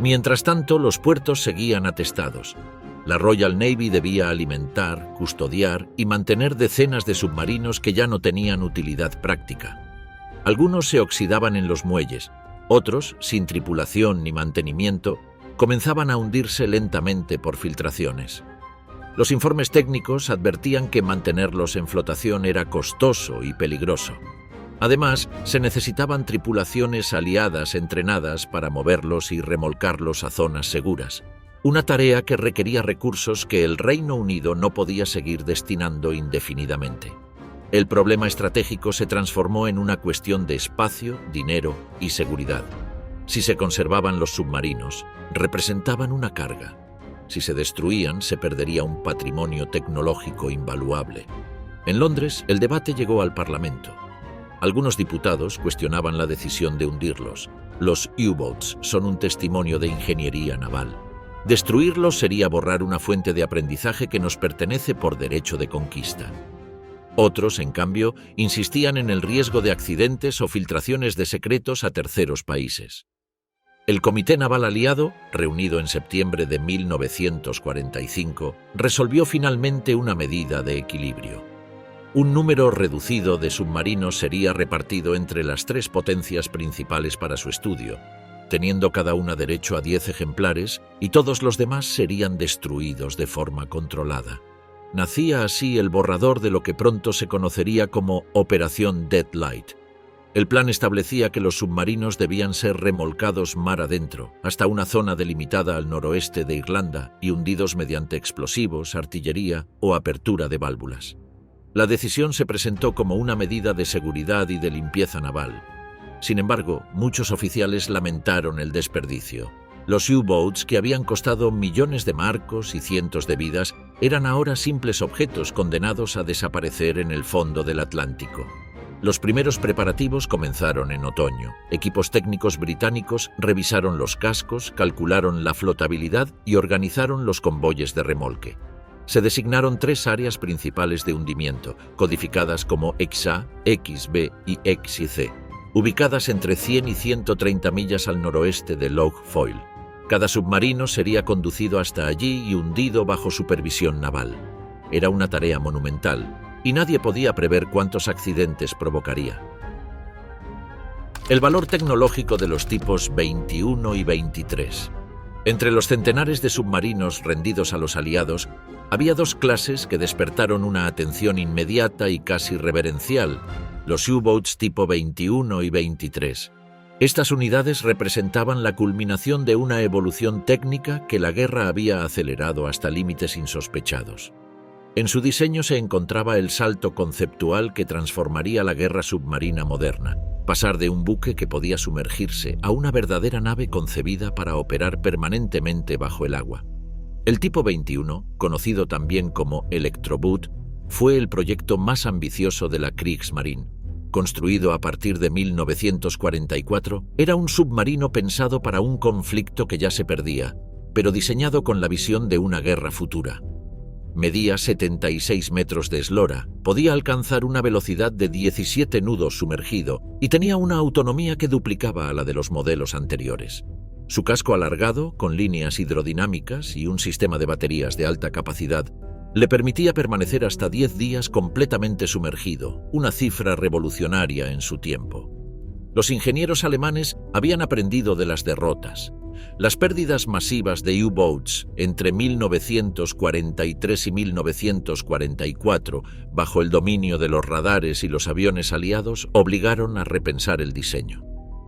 Mientras tanto, los puertos seguían atestados. La Royal Navy debía alimentar, custodiar y mantener decenas de submarinos que ya no tenían utilidad práctica. Algunos se oxidaban en los muelles, otros, sin tripulación ni mantenimiento, comenzaban a hundirse lentamente por filtraciones. Los informes técnicos advertían que mantenerlos en flotación era costoso y peligroso. Además, se necesitaban tripulaciones aliadas entrenadas para moverlos y remolcarlos a zonas seguras. Una tarea que requería recursos que el Reino Unido no podía seguir destinando indefinidamente. El problema estratégico se transformó en una cuestión de espacio, dinero y seguridad. Si se conservaban los submarinos, representaban una carga. Si se destruían, se perdería un patrimonio tecnológico invaluable. En Londres, el debate llegó al Parlamento. Algunos diputados cuestionaban la decisión de hundirlos. Los U-boats son un testimonio de ingeniería naval. Destruirlos sería borrar una fuente de aprendizaje que nos pertenece por derecho de conquista. Otros, en cambio, insistían en el riesgo de accidentes o filtraciones de secretos a terceros países. El Comité Naval Aliado, reunido en septiembre de 1945, resolvió finalmente una medida de equilibrio. Un número reducido de submarinos sería repartido entre las tres potencias principales para su estudio, teniendo cada una derecho a 10 ejemplares, y todos los demás serían destruidos de forma controlada. Nacía así el borrador de lo que pronto se conocería como Operación Deadlight. El plan establecía que los submarinos debían ser remolcados mar adentro, hasta una zona delimitada al noroeste de Irlanda y hundidos mediante explosivos, artillería o apertura de válvulas. La decisión se presentó como una medida de seguridad y de limpieza naval. Sin embargo, muchos oficiales lamentaron el desperdicio. Los U-Boats, que habían costado millones de marcos y cientos de vidas, eran ahora simples objetos condenados a desaparecer en el fondo del Atlántico. Los primeros preparativos comenzaron en otoño. Equipos técnicos británicos revisaron los cascos, calcularon la flotabilidad y organizaron los convoyes de remolque. Se designaron 3 áreas principales de hundimiento, codificadas como XA, XB y XC, ubicadas entre 100 y 130 millas al noroeste de Lough Foyle. Cada submarino sería conducido hasta allí y hundido bajo supervisión naval. Era una tarea monumental, y nadie podía prever cuántos accidentes provocaría. El valor tecnológico de los tipos 21 y 23. Entre los centenares de submarinos rendidos a los aliados, había 2 clases que despertaron una atención inmediata y casi reverencial: los U-Boats tipo 21 y 23. Estas unidades representaban la culminación de una evolución técnica que la guerra había acelerado hasta límites insospechados. En su diseño se encontraba el salto conceptual que transformaría la guerra submarina moderna: pasar de un buque que podía sumergirse a una verdadera nave concebida para operar permanentemente bajo el agua. El tipo 21, conocido también como Electroboot, fue el proyecto más ambicioso de la Kriegsmarine. Construido a partir de 1944, era un submarino pensado para un conflicto que ya se perdía, pero diseñado con la visión de una guerra futura. Medía 76 metros de eslora, podía alcanzar una velocidad de 17 nudos sumergido y tenía una autonomía que duplicaba a la de los modelos anteriores. Su casco alargado, con líneas hidrodinámicas y un sistema de baterías de alta capacidad, le permitía permanecer hasta 10 días completamente sumergido, una cifra revolucionaria en su tiempo. Los ingenieros alemanes habían aprendido de las derrotas. Las pérdidas masivas de U-Boats entre 1943 y 1944, bajo el dominio de los radares y los aviones aliados, obligaron a repensar el diseño.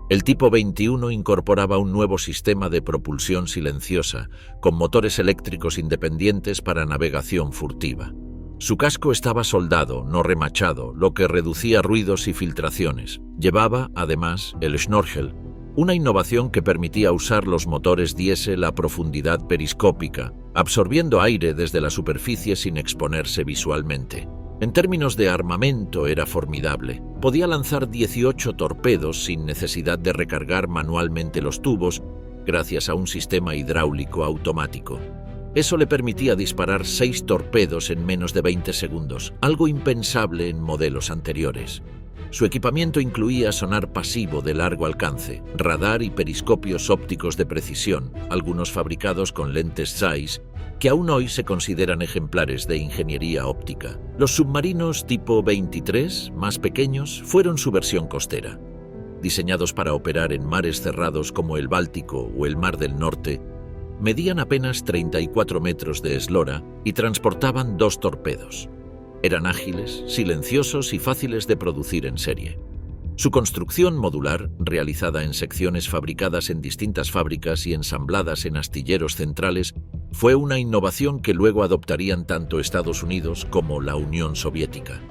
El tipo 21 incorporaba un nuevo sistema de propulsión silenciosa, con motores eléctricos independientes para navegación furtiva. Su casco estaba soldado, no remachado, lo que reducía ruidos y filtraciones. Llevaba, además, el Schnorchel, una innovación que permitía usar los motores diésel a profundidad periscópica, absorbiendo aire desde la superficie sin exponerse visualmente. En términos de armamento era formidable. Podía lanzar 18 torpedos sin necesidad de recargar manualmente los tubos, gracias a un sistema hidráulico automático. Eso le permitía disparar 6 torpedos en menos de 20 segundos, algo impensable en modelos anteriores. Su equipamiento incluía sonar pasivo de largo alcance, radar y periscopios ópticos de precisión, algunos fabricados con lentes Zeiss, que aún hoy se consideran ejemplares de ingeniería óptica. Los submarinos tipo 23, más pequeños, fueron su versión costera. Diseñados para operar en mares cerrados como el Báltico o el Mar del Norte, medían apenas 34 metros de eslora y transportaban 2 torpedos. Eran ágiles, silenciosos y fáciles de producir en serie. Su construcción modular, realizada en secciones fabricadas en distintas fábricas y ensambladas en astilleros centrales, fue una innovación que luego adoptarían tanto Estados Unidos como la Unión Soviética.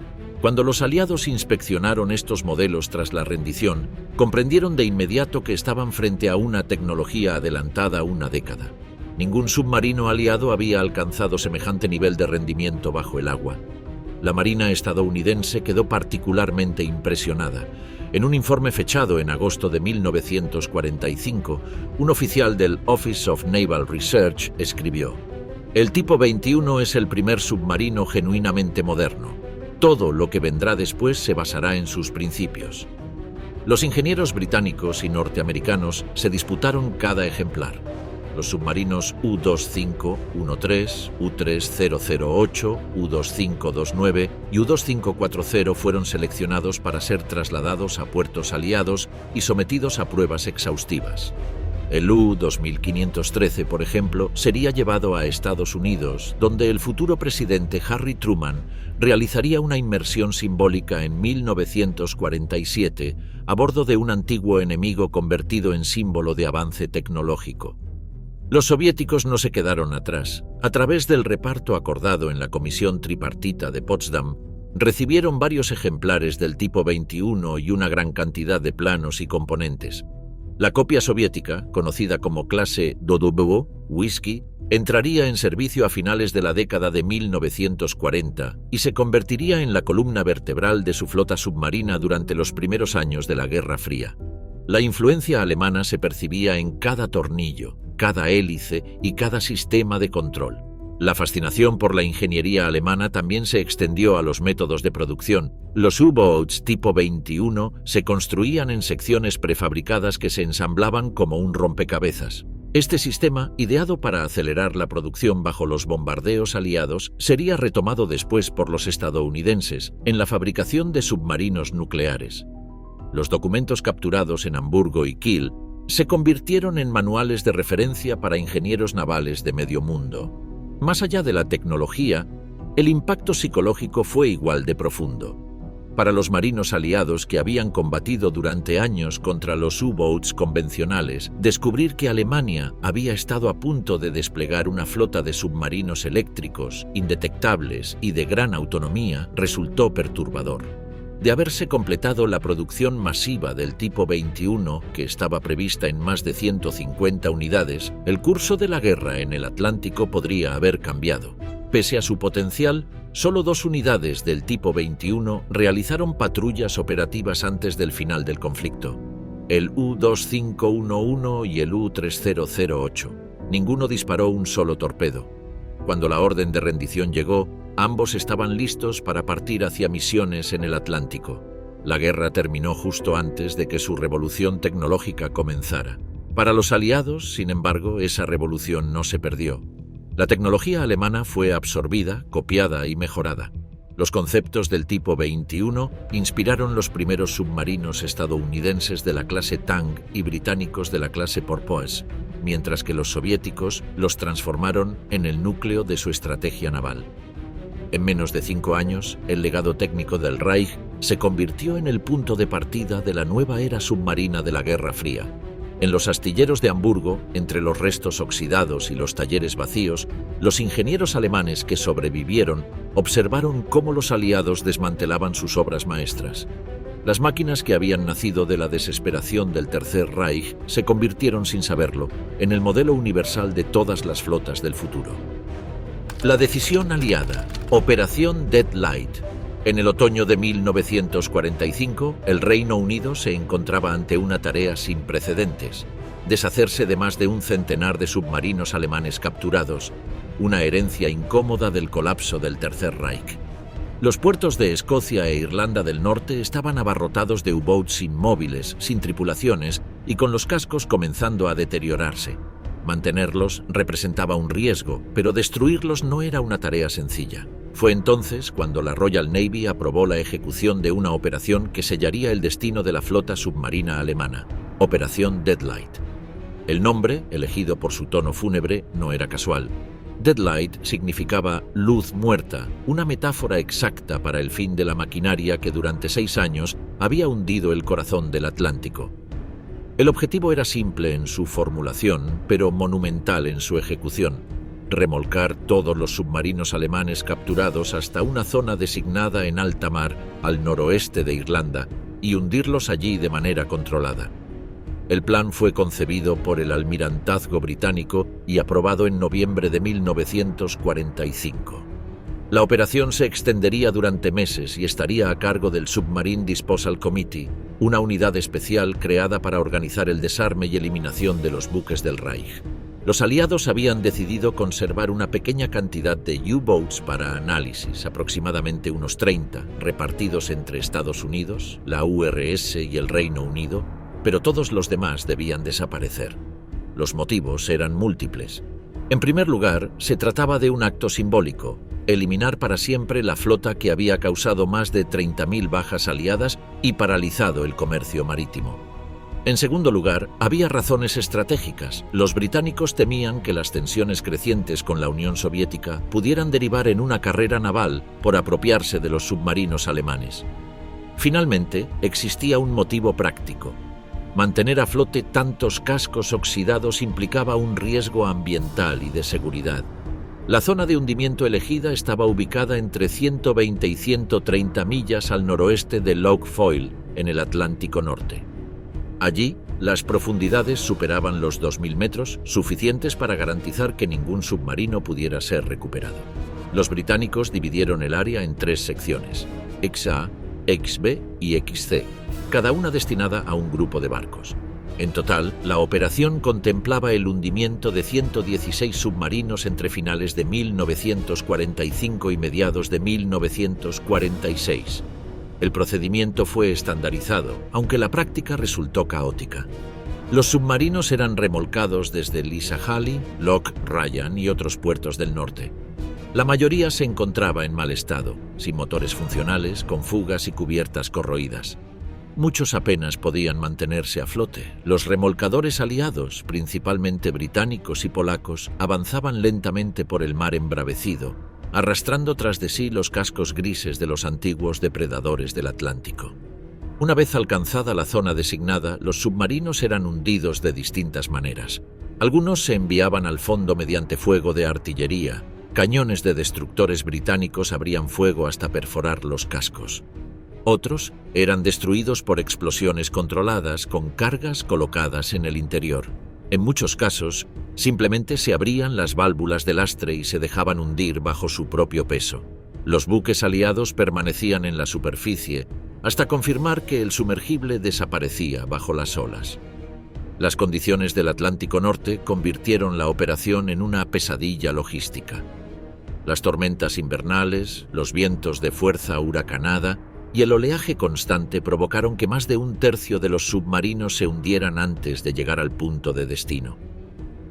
Cuando los aliados inspeccionaron estos modelos tras la rendición, comprendieron de inmediato que estaban frente a una tecnología adelantada una década. Ningún submarino aliado había alcanzado semejante nivel de rendimiento bajo el agua. La Marina estadounidense quedó particularmente impresionada. En un informe fechado en agosto de 1945, un oficial del Office of Naval Research escribió: «El tipo 21 es el primer submarino genuinamente moderno. Todo lo que vendrá después se basará en sus principios». Los ingenieros británicos y norteamericanos se disputaron cada ejemplar. Los submarinos U-2513, U-3008, U-2529 y U-2540 fueron seleccionados para ser trasladados a puertos aliados y sometidos a pruebas exhaustivas. El U-2513, por ejemplo, sería llevado a Estados Unidos, donde el futuro presidente Harry Truman realizaría una inmersión simbólica en 1947 a bordo de un antiguo enemigo convertido en símbolo de avance tecnológico. Los soviéticos no se quedaron atrás. A través del reparto acordado en la Comisión Tripartita de Potsdam, Recibieron varios ejemplares del tipo 21 y una gran cantidad de planos y componentes. La copia soviética, conocida como clase Dodovo, Whisky, entraría en servicio a finales de la década de 1940 y se convertiría en la columna vertebral de su flota submarina durante los primeros años de la Guerra Fría. La influencia alemana se percibía en cada tornillo, cada hélice y cada sistema de control. La fascinación por la ingeniería alemana también se extendió a los métodos de producción. Los U-boats tipo 21 se construían en secciones prefabricadas que se ensamblaban como un rompecabezas. Este sistema, ideado para acelerar la producción bajo los bombardeos aliados, sería retomado después por los estadounidenses en la fabricación de submarinos nucleares. Los documentos capturados en Hamburgo y Kiel se convirtieron en manuales de referencia para ingenieros navales de medio mundo. Más allá de la tecnología, el impacto psicológico fue igual de profundo. Para los marinos aliados que habían combatido durante años contra los U-boats convencionales, descubrir que Alemania había estado a punto de desplegar una flota de submarinos eléctricos, indetectables y de gran autonomía resultó perturbador. De haberse completado la producción masiva del tipo 21, que estaba prevista en más de 150 unidades, el curso de la guerra en el Atlántico podría haber cambiado. Pese a su potencial, solo 2 unidades del tipo 21 realizaron patrullas operativas antes del final del conflicto: el U-2511 y el U-3008. Ninguno disparó un solo torpedo. Cuando la orden de rendición llegó, ambos estaban listos para partir hacia misiones en el Atlántico. La guerra terminó justo antes de que su revolución tecnológica comenzara. Para los aliados, sin embargo, esa revolución no se perdió. La tecnología alemana fue absorbida, copiada y mejorada. Los conceptos del tipo 21 inspiraron los primeros submarinos estadounidenses de la clase Tang y británicos de la clase Porpoise, mientras que los soviéticos los transformaron en el núcleo de su estrategia naval. En menos de 5 años, el legado técnico del Reich se convirtió en el punto de partida de la nueva era submarina de la Guerra Fría. En los astilleros de Hamburgo, entre los restos oxidados y los talleres vacíos, los ingenieros alemanes que sobrevivieron observaron cómo los aliados desmantelaban sus obras maestras. Las máquinas que habían nacido de la desesperación del Tercer Reich se convirtieron, sin saberlo, en el modelo universal de todas las flotas del futuro. La decisión aliada, Operación Deadlight. En el otoño de 1945, el Reino Unido se encontraba ante una tarea sin precedentes: deshacerse de más de un centenar de submarinos alemanes capturados, una herencia incómoda del colapso del Tercer Reich. Los puertos de Escocia e Irlanda del Norte estaban abarrotados de U-boats inmóviles, sin tripulaciones y con los cascos comenzando a deteriorarse. Mantenerlos representaba un riesgo, pero destruirlos no era una tarea sencilla. Fue entonces cuando la Royal Navy aprobó la ejecución de una operación que sellaría el destino de la flota submarina alemana: Operación Deadlight. El nombre, elegido por su tono fúnebre, no era casual. Deadlight significaba luz muerta, una metáfora exacta para el fin de la maquinaria que durante 6 años había hundido el corazón del Atlántico. El objetivo era simple en su formulación, pero monumental en su ejecución: remolcar todos los submarinos alemanes capturados hasta una zona designada en alta mar al noroeste de Irlanda y hundirlos allí de manera controlada. El plan fue concebido por el Almirantazgo británico y aprobado en noviembre de 1945. La operación se extendería durante meses y estaría a cargo del Submarine Disposal Committee, una unidad especial creada para organizar el desarme y eliminación de los buques del Reich. Los aliados habían decidido conservar una pequeña cantidad de U-boats para análisis, aproximadamente unos 30, repartidos entre Estados Unidos, la URSS y el Reino Unido, pero todos los demás debían desaparecer. Los motivos eran múltiples. En primer lugar, se trataba de un acto simbólico: eliminar para siempre la flota que había causado más de 30.000 bajas aliadas y paralizado el comercio marítimo. En segundo lugar, había razones estratégicas. Los británicos temían que las tensiones crecientes con la Unión Soviética pudieran derivar en una carrera naval por apropiarse de los submarinos alemanes. Finalmente, existía un motivo práctico. Mantener a flote tantos cascos oxidados implicaba un riesgo ambiental y de seguridad. La zona de hundimiento elegida estaba ubicada entre 120 y 130 millas al noroeste de Lough Foyle, en el Atlántico Norte. Allí, las profundidades superaban los 2.000 metros, suficientes para garantizar que ningún submarino pudiera ser recuperado. Los británicos dividieron el área en 3 secciones, XA, XB y XC, cada una destinada a un grupo de barcos. En total, la operación contemplaba el hundimiento de 116 submarinos entre finales de 1945 y mediados de 1946. El procedimiento fue estandarizado, aunque la práctica resultó caótica. Los submarinos eran remolcados desde Lisahali, Loch Ryan y otros puertos del norte. La mayoría se encontraba en mal estado, sin motores funcionales, con fugas y cubiertas corroídas. Muchos apenas podían mantenerse a flote. Los remolcadores aliados, principalmente británicos y polacos, avanzaban lentamente por el mar embravecido, arrastrando tras de sí los cascos grises de los antiguos depredadores del Atlántico. Una vez alcanzada la zona designada, los submarinos eran hundidos de distintas maneras. Algunos se enviaban al fondo mediante fuego de artillería. Cañones de destructores británicos abrían fuego hasta perforar los cascos. Otros eran destruidos por explosiones controladas con cargas colocadas en el interior. En muchos casos, simplemente se abrían las válvulas del lastre y se dejaban hundir bajo su propio peso. Los buques aliados permanecían en la superficie hasta confirmar que el sumergible desaparecía bajo las olas. Las condiciones del Atlántico Norte convirtieron la operación en una pesadilla logística. Las tormentas invernales, los vientos de fuerza huracanada y el oleaje constante provocaron que más de un tercio de los submarinos se hundieran antes de llegar al punto de destino.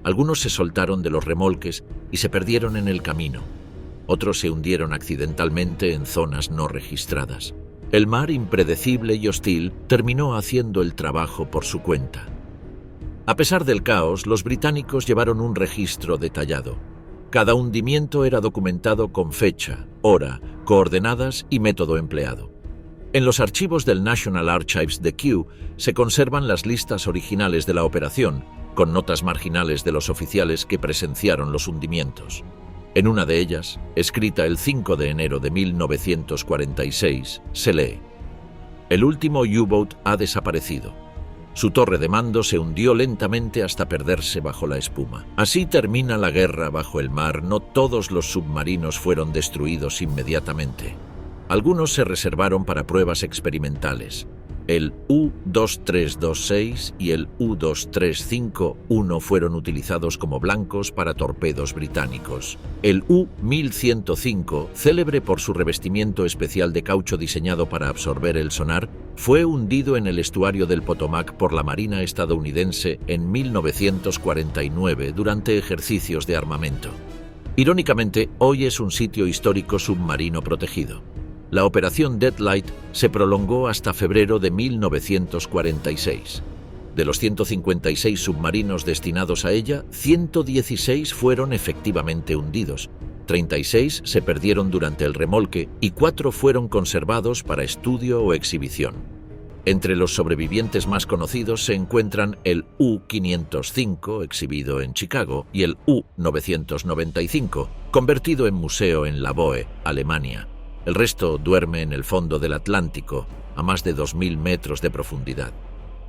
Algunos se soltaron de los remolques y se perdieron en el camino. Otros se hundieron accidentalmente en zonas no registradas. El mar, impredecible y hostil, terminó haciendo el trabajo por su cuenta. A pesar del caos, los británicos llevaron un registro detallado. Cada hundimiento era documentado con fecha, hora, coordenadas y método empleado. En los archivos del National Archives de Kew se conservan las listas originales de la operación, con notas marginales de los oficiales que presenciaron los hundimientos. En una de ellas, escrita el 5 de enero de 1946, se lee: «El último U-boat ha desaparecido. Su torre de mando se hundió lentamente hasta perderse bajo la espuma. Así termina la guerra bajo el mar. No todos los submarinos fueron destruidos inmediatamente. Algunos se reservaron para pruebas experimentales. El U-2326 y el U-2351 fueron utilizados como blancos para torpedos británicos. El U-1105, célebre por su revestimiento especial de caucho diseñado para absorber el sonar, fue hundido en el estuario del Potomac por la Marina estadounidense en 1949 durante ejercicios de armamento. Irónicamente, hoy es un sitio histórico submarino protegido. La operación Deadlight se prolongó hasta febrero de 1946. De los 156 submarinos destinados a ella, 116 fueron efectivamente hundidos, 36 se perdieron durante el remolque y 4 fueron conservados para estudio o exhibición. Entre los sobrevivientes más conocidos se encuentran el U-505, exhibido en Chicago, y el U-995, convertido en museo en La Boe, Alemania. El resto duerme en el fondo del Atlántico, a más de 2.000 metros de profundidad.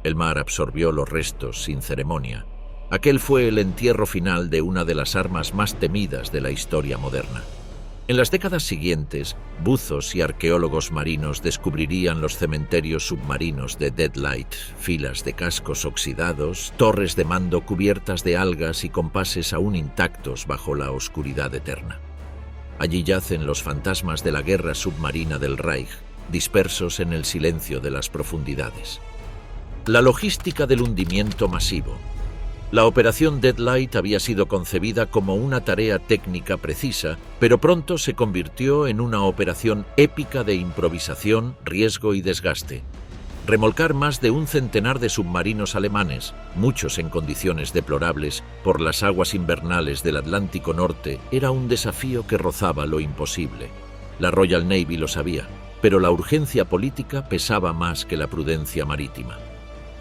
El mar absorbió los restos sin ceremonia. Aquel fue el entierro final de una de las armas más temidas de la historia moderna. En las décadas siguientes, buzos y arqueólogos marinos descubrirían los cementerios submarinos de Deadlight, filas de cascos oxidados, torres de mando cubiertas de algas y compases aún intactos bajo la oscuridad eterna. Allí yacen los fantasmas de la guerra submarina del Reich, dispersos en el silencio de las profundidades. La logística del hundimiento masivo. La operación Deadlight había sido concebida como una tarea técnica precisa, pero pronto se convirtió en una operación épica de improvisación, riesgo y desgaste. Remolcar más de un centenar de submarinos alemanes, muchos en condiciones deplorables, por las aguas invernales del Atlántico Norte era un desafío que rozaba lo imposible. La Royal Navy lo sabía, pero la urgencia política pesaba más que la prudencia marítima.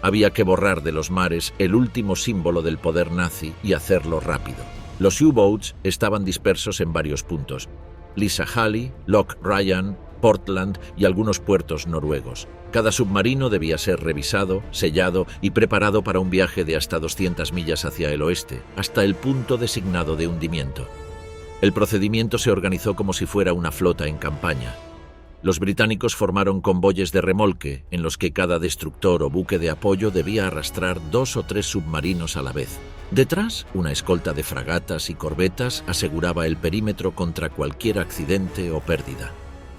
Había que borrar de los mares el último símbolo del poder nazi y hacerlo rápido. Los U-Boats estaban dispersos en varios puntos: Lisa-Halley, Loch Ryan, Portland y algunos puertos noruegos. Cada submarino debía ser revisado, sellado y preparado para un viaje de hasta 200 millas hacia el oeste, hasta el punto designado de hundimiento. El procedimiento se organizó como si fuera una flota en campaña. Los británicos formaron convoyes de remolque, en los que cada destructor o buque de apoyo debía arrastrar 2 o 3 submarinos a la vez. Detrás, una escolta de fragatas y corbetas aseguraba el perímetro contra cualquier accidente o pérdida.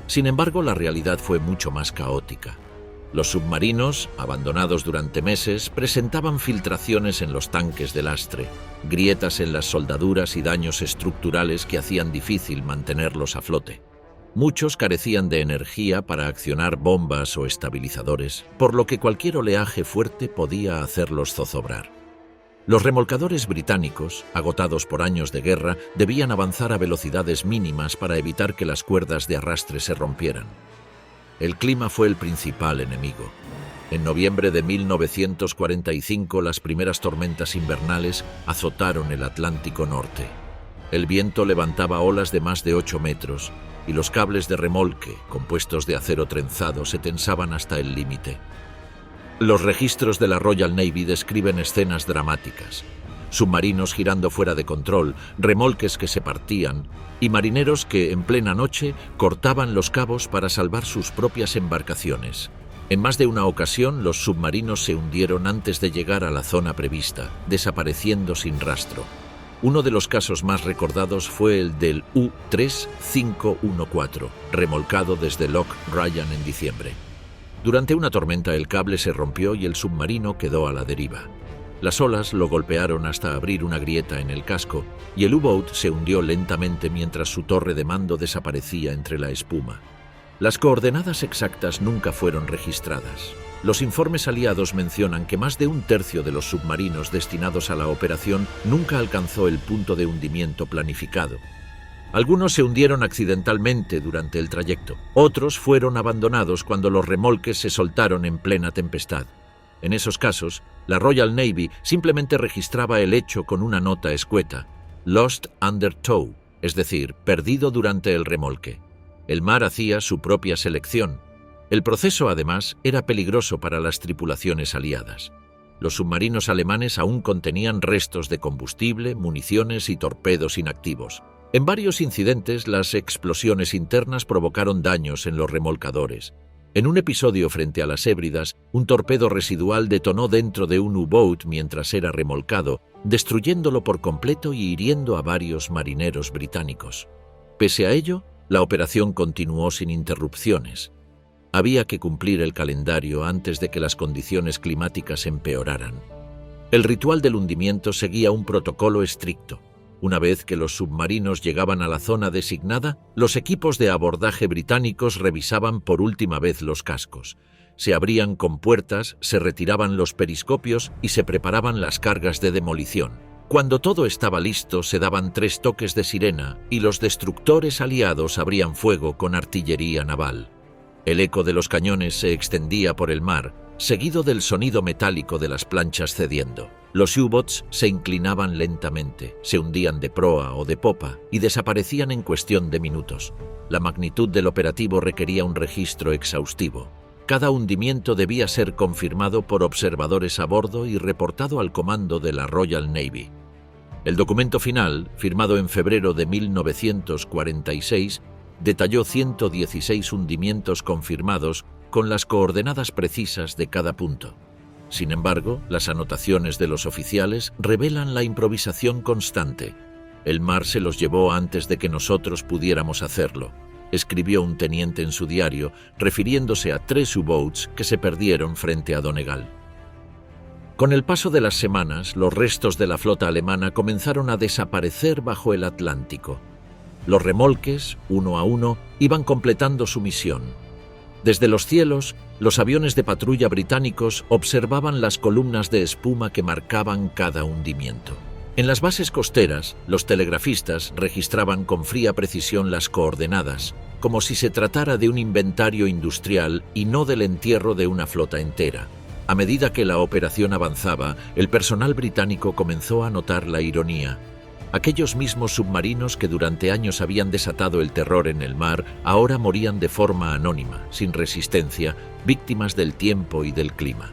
Sin embargo, la realidad fue mucho más caótica. Los submarinos, abandonados durante meses, presentaban filtraciones en los tanques de lastre, grietas en las soldaduras y daños estructurales que hacían difícil mantenerlos a flote. Muchos carecían de energía para accionar bombas o estabilizadores, por lo que cualquier oleaje fuerte podía hacerlos zozobrar. Los remolcadores británicos, agotados por años de guerra, debían avanzar a velocidades mínimas para evitar que las cuerdas de arrastre se rompieran. El clima fue el principal enemigo. En noviembre de 1945, las primeras tormentas invernales azotaron el Atlántico Norte. El viento levantaba olas de más de 8 metros y los cables de remolque, compuestos de acero trenzado, se tensaban hasta el límite. Los registros de la Royal Navy describen escenas dramáticas: submarinos girando fuera de control, remolques que se partían y marineros que, en plena noche, cortaban los cabos para salvar sus propias embarcaciones. En más de una ocasión, los submarinos se hundieron antes de llegar a la zona prevista, desapareciendo sin rastro. Uno de los casos más recordados fue el del U-3514, remolcado desde Loch Ryan en diciembre. Durante una tormenta el cable se rompió y el submarino quedó a la deriva. Las olas lo golpearon hasta abrir una grieta en el casco y el U-Boat se hundió lentamente mientras su torre de mando desaparecía entre la espuma. Las coordenadas exactas nunca fueron registradas. Los informes aliados mencionan que más de un tercio de los submarinos destinados a la operación nunca alcanzó el punto de hundimiento planificado. Algunos se hundieron accidentalmente durante el trayecto. Otros fueron abandonados cuando los remolques se soltaron en plena tempestad. En esos casos, la Royal Navy simplemente registraba el hecho con una nota escueta: Lost under tow, es decir, perdido durante el remolque. El mar hacía su propia selección. El proceso, además, era peligroso para las tripulaciones aliadas. Los submarinos alemanes aún contenían restos de combustible, municiones y torpedos inactivos. En varios incidentes, las explosiones internas provocaron daños en los remolcadores. En un episodio frente a las Hébridas, un torpedo residual detonó dentro de un U-Boat mientras era remolcado, destruyéndolo por completo y hiriendo a varios marineros británicos. Pese a ello, la operación continuó sin interrupciones. Había que cumplir el calendario antes de que las condiciones climáticas empeoraran. El ritual del hundimiento seguía un protocolo estricto. Una vez que los submarinos llegaban a la zona designada, los equipos de abordaje británicos revisaban por última vez los cascos. Se abrían compuertas, se retiraban los periscopios y se preparaban las cargas de demolición. Cuando todo estaba listo, se daban 3 toques de sirena y los destructores aliados abrían fuego con artillería naval. El eco de los cañones se extendía por el mar, seguido del sonido metálico de las planchas cediendo. Los U-Boats se inclinaban lentamente, se hundían de proa o de popa y desaparecían en cuestión de minutos. La magnitud del operativo requería un registro exhaustivo. Cada hundimiento debía ser confirmado por observadores a bordo y reportado al comando de la Royal Navy. El documento final, firmado en febrero de 1946, detalló 116 hundimientos confirmados con las coordenadas precisas de cada punto. Sin embargo, las anotaciones de los oficiales revelan la improvisación constante. El mar se los llevó antes de que nosotros pudiéramos hacerlo, escribió un teniente en su diario, refiriéndose a 3 U-Boats que se perdieron frente a Donegal. Con el paso de las semanas, los restos de la flota alemana comenzaron a desaparecer bajo el Atlántico. Los remolques, uno a uno, iban completando su misión. Desde los cielos, los aviones de patrulla británicos observaban las columnas de espuma que marcaban cada hundimiento. En las bases costeras, los telegrafistas registraban con fría precisión las coordenadas, como si se tratara de un inventario industrial y no del entierro de una flota entera. A medida que la operación avanzaba, el personal británico comenzó a notar la ironía. Aquellos mismos submarinos que durante años habían desatado el terror en el mar, ahora morían de forma anónima, sin resistencia, víctimas del tiempo y del clima.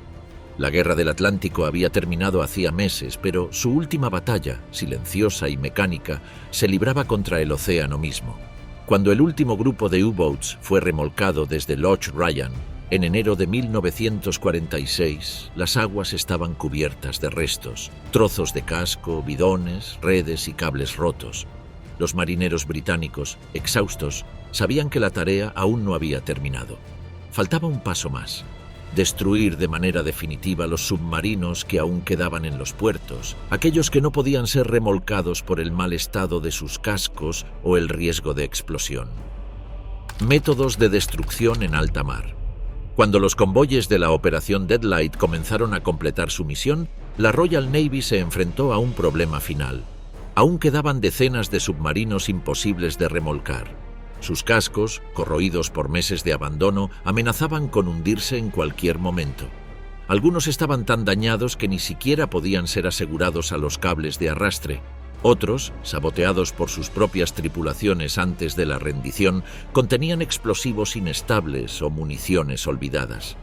La Guerra del Atlántico había terminado hacía meses, pero su última batalla, silenciosa y mecánica, se libraba contra el océano mismo. Cuando el último grupo de U-Boats fue remolcado desde Loch Ryan, en enero de 1946, las aguas estaban cubiertas de restos, trozos de casco, bidones, redes y cables rotos. Los marineros británicos, exhaustos, sabían que la tarea aún no había terminado. Faltaba un paso más: destruir de manera definitiva los submarinos que aún quedaban en los puertos, aquellos que no podían ser remolcados por el mal estado de sus cascos o el riesgo de explosión. Métodos de destrucción en alta mar. Cuando los convoyes de la Operación Deadlight comenzaron a completar su misión, la Royal Navy se enfrentó a un problema final. Aún quedaban decenas de submarinos imposibles de remolcar. Sus cascos, corroídos por meses de abandono, amenazaban con hundirse en cualquier momento. Algunos estaban tan dañados que ni siquiera podían ser asegurados a los cables de arrastre. Otros, saboteados por sus propias tripulaciones antes de la rendición, contenían explosivos inestables o municiones olvidadas.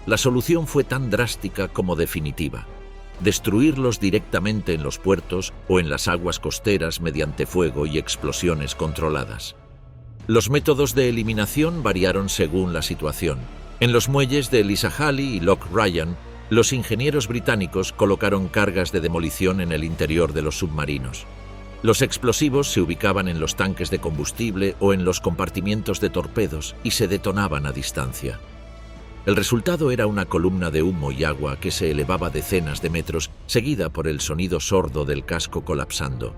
La solución fue tan drástica como definitiva: destruirlos directamente en los puertos o en las aguas costeras mediante fuego y explosiones controladas. Los métodos de eliminación variaron según la situación. En los muelles de Lisahali y Loch Ryan, los ingenieros británicos colocaron cargas de demolición en el interior de los submarinos. Los explosivos se ubicaban en los tanques de combustible o en los compartimientos de torpedos y se detonaban a distancia. El resultado era una columna de humo y agua que se elevaba decenas de metros, seguida por el sonido sordo del casco colapsando.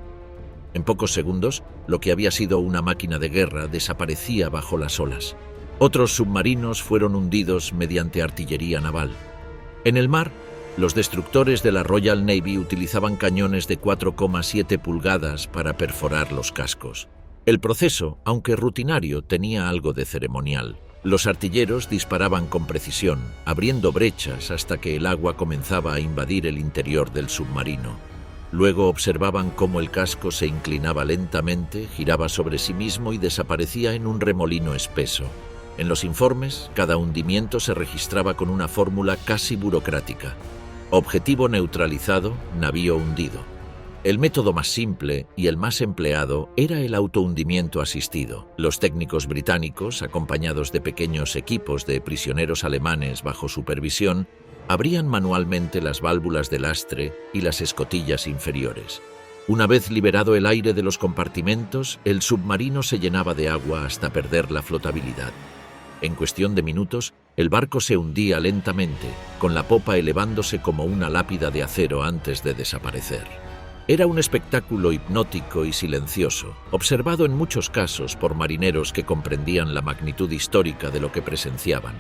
En pocos segundos, lo que había sido una máquina de guerra desaparecía bajo las olas. Otros submarinos fueron hundidos mediante artillería naval. En el mar, los destructores de la Royal Navy utilizaban cañones de 4,7 pulgadas para perforar los cascos. El proceso, aunque rutinario, tenía algo de ceremonial. Los artilleros disparaban con precisión, abriendo brechas hasta que el agua comenzaba a invadir el interior del submarino. Luego observaban cómo el casco se inclinaba lentamente, giraba sobre sí mismo y desaparecía en un remolino espeso. En los informes, cada hundimiento se registraba con una fórmula casi burocrática: objetivo neutralizado, navío hundido. El método más simple y el más empleado era el autohundimiento asistido. Los técnicos británicos, acompañados de pequeños equipos de prisioneros alemanes bajo supervisión, abrían manualmente las válvulas de lastre y las escotillas inferiores. Una vez liberado el aire de los compartimentos, el submarino se llenaba de agua hasta perder la flotabilidad. En cuestión de minutos, el barco se hundía lentamente, con la popa elevándose como una lápida de acero antes de desaparecer. Era un espectáculo hipnótico y silencioso, observado en muchos casos por marineros que comprendían la magnitud histórica de lo que presenciaban: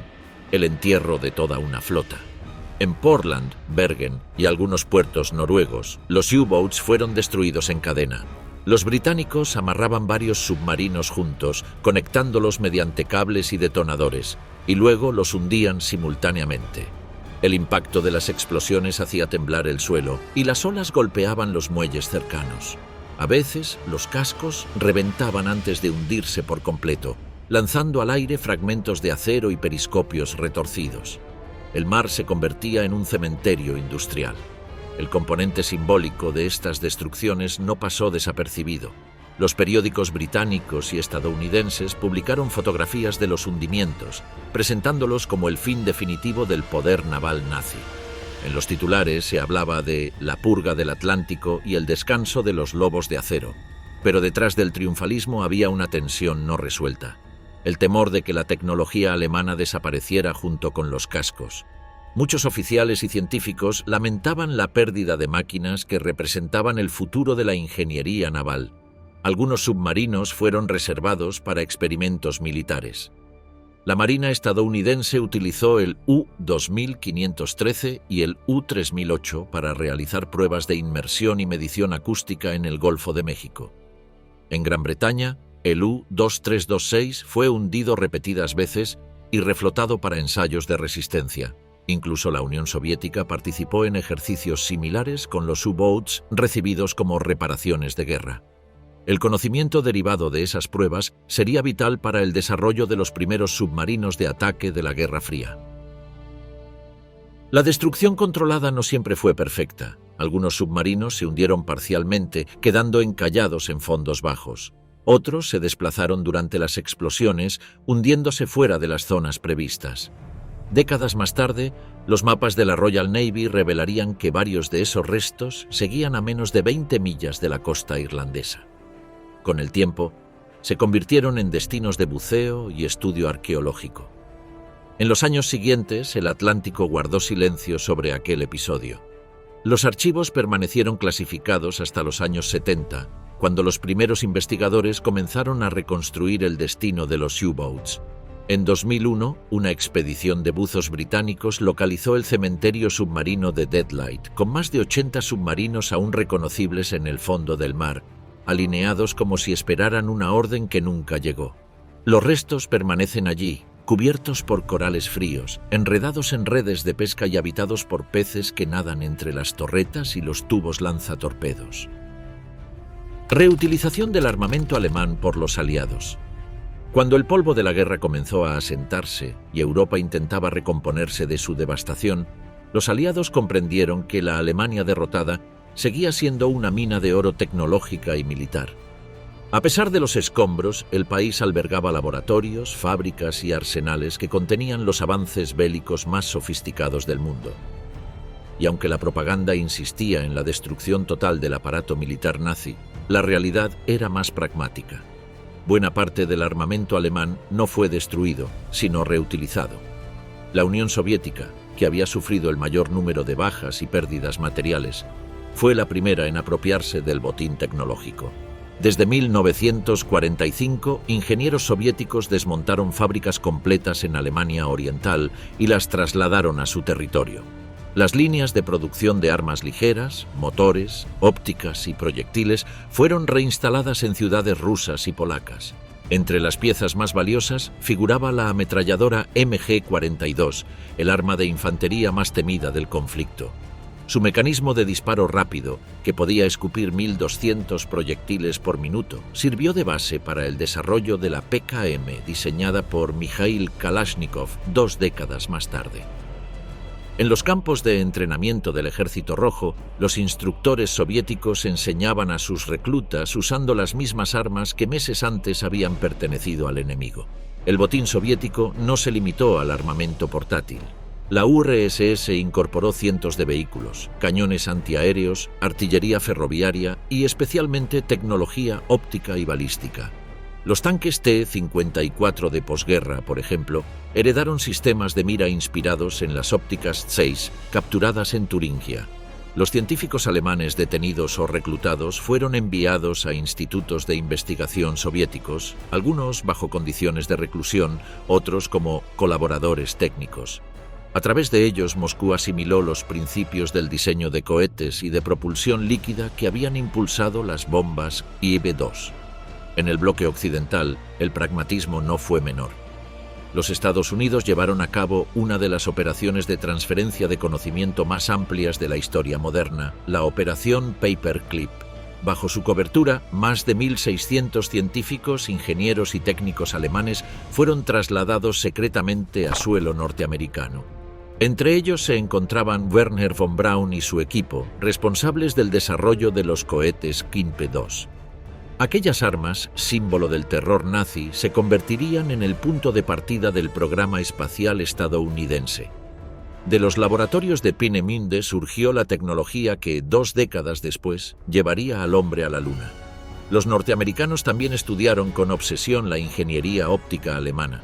el entierro de toda una flota. En Portland, Bergen y algunos puertos noruegos, los U-Boats fueron destruidos en cadena. Los británicos amarraban varios submarinos juntos, conectándolos mediante cables y detonadores, y luego los hundían simultáneamente. El impacto de las explosiones hacía temblar el suelo y las olas golpeaban los muelles cercanos. A veces, los cascos reventaban antes de hundirse por completo, lanzando al aire fragmentos de acero y periscopios retorcidos. El mar se convertía en un cementerio industrial. El componente simbólico de estas destrucciones no pasó desapercibido. Los periódicos británicos y estadounidenses publicaron fotografías de los hundimientos, presentándolos como el fin definitivo del poder naval nazi. En los titulares se hablaba de la purga del Atlántico y el descanso de los lobos de acero, pero detrás del triunfalismo había una tensión no resuelta: el temor de que la tecnología alemana desapareciera junto con los cascos. Muchos oficiales y científicos lamentaban la pérdida de máquinas que representaban el futuro de la ingeniería naval. Algunos submarinos fueron reservados para experimentos militares. La Marina estadounidense utilizó el U-2513 y el U-3008 para realizar pruebas de inmersión y medición acústica en el Golfo de México. En Gran Bretaña, el U-2326 fue hundido repetidas veces y reflotado para ensayos de resistencia. Incluso la Unión Soviética participó en ejercicios similares con los U-Boats recibidos como reparaciones de guerra. El conocimiento derivado de esas pruebas sería vital para el desarrollo de los primeros submarinos de ataque de la Guerra Fría. La destrucción controlada no siempre fue perfecta. Algunos submarinos se hundieron parcialmente, quedando encallados en fondos bajos. Otros se desplazaron durante las explosiones, hundiéndose fuera de las zonas previstas. Décadas más tarde, los mapas de la Royal Navy revelarían que varios de esos restos seguían a menos de 20 millas de la costa irlandesa. Con el tiempo, se convirtieron en destinos de buceo y estudio arqueológico. En los años siguientes, el Atlántico guardó silencio sobre aquel episodio. Los archivos permanecieron clasificados hasta los años 70, cuando los primeros investigadores comenzaron a reconstruir el destino de los U-Boats. En 2001, una expedición de buzos británicos localizó el cementerio submarino de Deadlight, con más de 80 submarinos aún reconocibles en el fondo del mar, alineados como si esperaran una orden que nunca llegó. Los restos permanecen allí, cubiertos por corales fríos, enredados en redes de pesca y habitados por peces que nadan entre las torretas y los tubos lanzatorpedos. Reutilización del armamento alemán por los aliados. Cuando el polvo de la guerra comenzó a asentarse y Europa intentaba recomponerse de su devastación, los aliados comprendieron que la Alemania derrotada seguía siendo una mina de oro tecnológica y militar. A pesar de los escombros, el país albergaba laboratorios, fábricas y arsenales que contenían los avances bélicos más sofisticados del mundo. Y aunque la propaganda insistía en la destrucción total del aparato militar nazi, la realidad era más pragmática. Buena parte del armamento alemán no fue destruido, sino reutilizado. La Unión Soviética, que había sufrido el mayor número de bajas y pérdidas materiales, fue la primera en apropiarse del botín tecnológico. Desde 1945, ingenieros soviéticos desmontaron fábricas completas en Alemania Oriental y las trasladaron a su territorio. Las líneas de producción de armas ligeras, motores, ópticas y proyectiles fueron reinstaladas en ciudades rusas y polacas. Entre las piezas más valiosas figuraba la ametralladora MG-42, el arma de infantería más temida del conflicto. Su mecanismo de disparo rápido, que podía escupir 1.200 proyectiles por minuto, sirvió de base para el desarrollo de la PKM diseñada por Mikhail Kalashnikov 2 décadas más tarde. En los campos de entrenamiento del Ejército Rojo, los instructores soviéticos enseñaban a sus reclutas usando las mismas armas que meses antes habían pertenecido al enemigo. El botín soviético no se limitó al armamento portátil. La URSS incorporó cientos de vehículos, cañones antiaéreos, artillería ferroviaria y especialmente tecnología óptica y balística. Los tanques T-54 de posguerra, por ejemplo, heredaron sistemas de mira inspirados en las ópticas Zeiss capturadas en Turingia. Los científicos alemanes detenidos o reclutados fueron enviados a institutos de investigación soviéticos, algunos bajo condiciones de reclusión, otros como colaboradores técnicos. A través de ellos, Moscú asimiló los principios del diseño de cohetes y de propulsión líquida que habían impulsado las bombas IB-2. En el bloque occidental, el pragmatismo no fue menor. Los Estados Unidos llevaron a cabo una de las operaciones de transferencia de conocimiento más amplias de la historia moderna, la Operación Paperclip. Bajo su cobertura, más de 1.600 científicos, ingenieros y técnicos alemanes fueron trasladados secretamente a suelo norteamericano. Entre ellos se encontraban Werner von Braun y su equipo, responsables del desarrollo de los cohetes Quimpe-2. Aquellas armas, símbolo del terror nazi, se convertirían en el punto de partida del programa espacial estadounidense. De los laboratorios de Peenemünde surgió la tecnología que, 2 décadas después, llevaría al hombre a la Luna. Los norteamericanos también estudiaron con obsesión la ingeniería óptica alemana.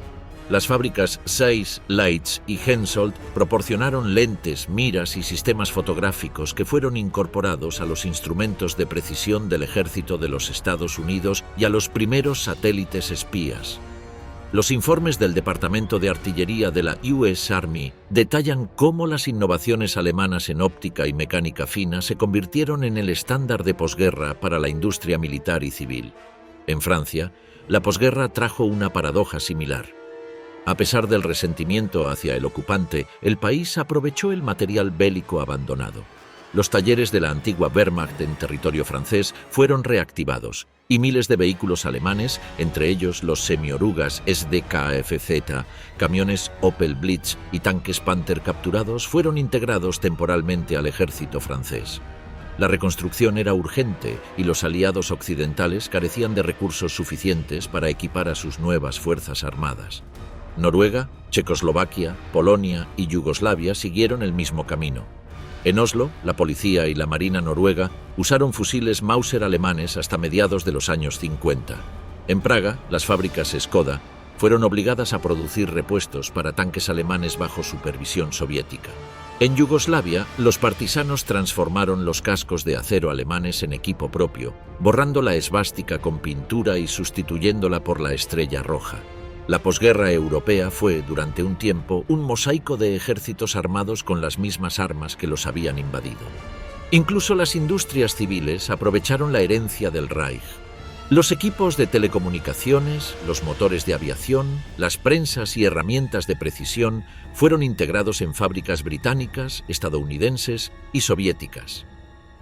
Las fábricas Zeiss, Leitz y Hensoldt proporcionaron lentes, miras y sistemas fotográficos que fueron incorporados a los instrumentos de precisión del ejército de los Estados Unidos y a los primeros satélites espías. Los informes del Departamento de Artillería de la US Army detallan cómo las innovaciones alemanas en óptica y mecánica fina se convirtieron en el estándar de posguerra para la industria militar y civil. En Francia, la posguerra trajo una paradoja similar. A pesar del resentimiento hacia el ocupante, el país aprovechó el material bélico abandonado. Los talleres de la antigua Wehrmacht en territorio francés fueron reactivados y miles de vehículos alemanes, entre ellos los semiorugas SDKFZ, camiones Opel Blitz y tanques Panther capturados, fueron integrados temporalmente al ejército francés. La reconstrucción era urgente y los aliados occidentales carecían de recursos suficientes para equipar a sus nuevas fuerzas armadas. Noruega, Checoslovaquia, Polonia y Yugoslavia siguieron el mismo camino. En Oslo, la policía y la marina noruega usaron fusiles Mauser alemanes hasta mediados de los años 50. En Praga, las fábricas Škoda fueron obligadas a producir repuestos para tanques alemanes bajo supervisión soviética. En Yugoslavia, los partisanos transformaron los cascos de acero alemanes en equipo propio, borrando la esvástica con pintura y sustituyéndola por la estrella roja. La posguerra europea fue, durante un tiempo, un mosaico de ejércitos armados con las mismas armas que los habían invadido. Incluso las industrias civiles aprovecharon la herencia del Reich. Los equipos de telecomunicaciones, los motores de aviación, las prensas y herramientas de precisión fueron integrados en fábricas británicas, estadounidenses y soviéticas.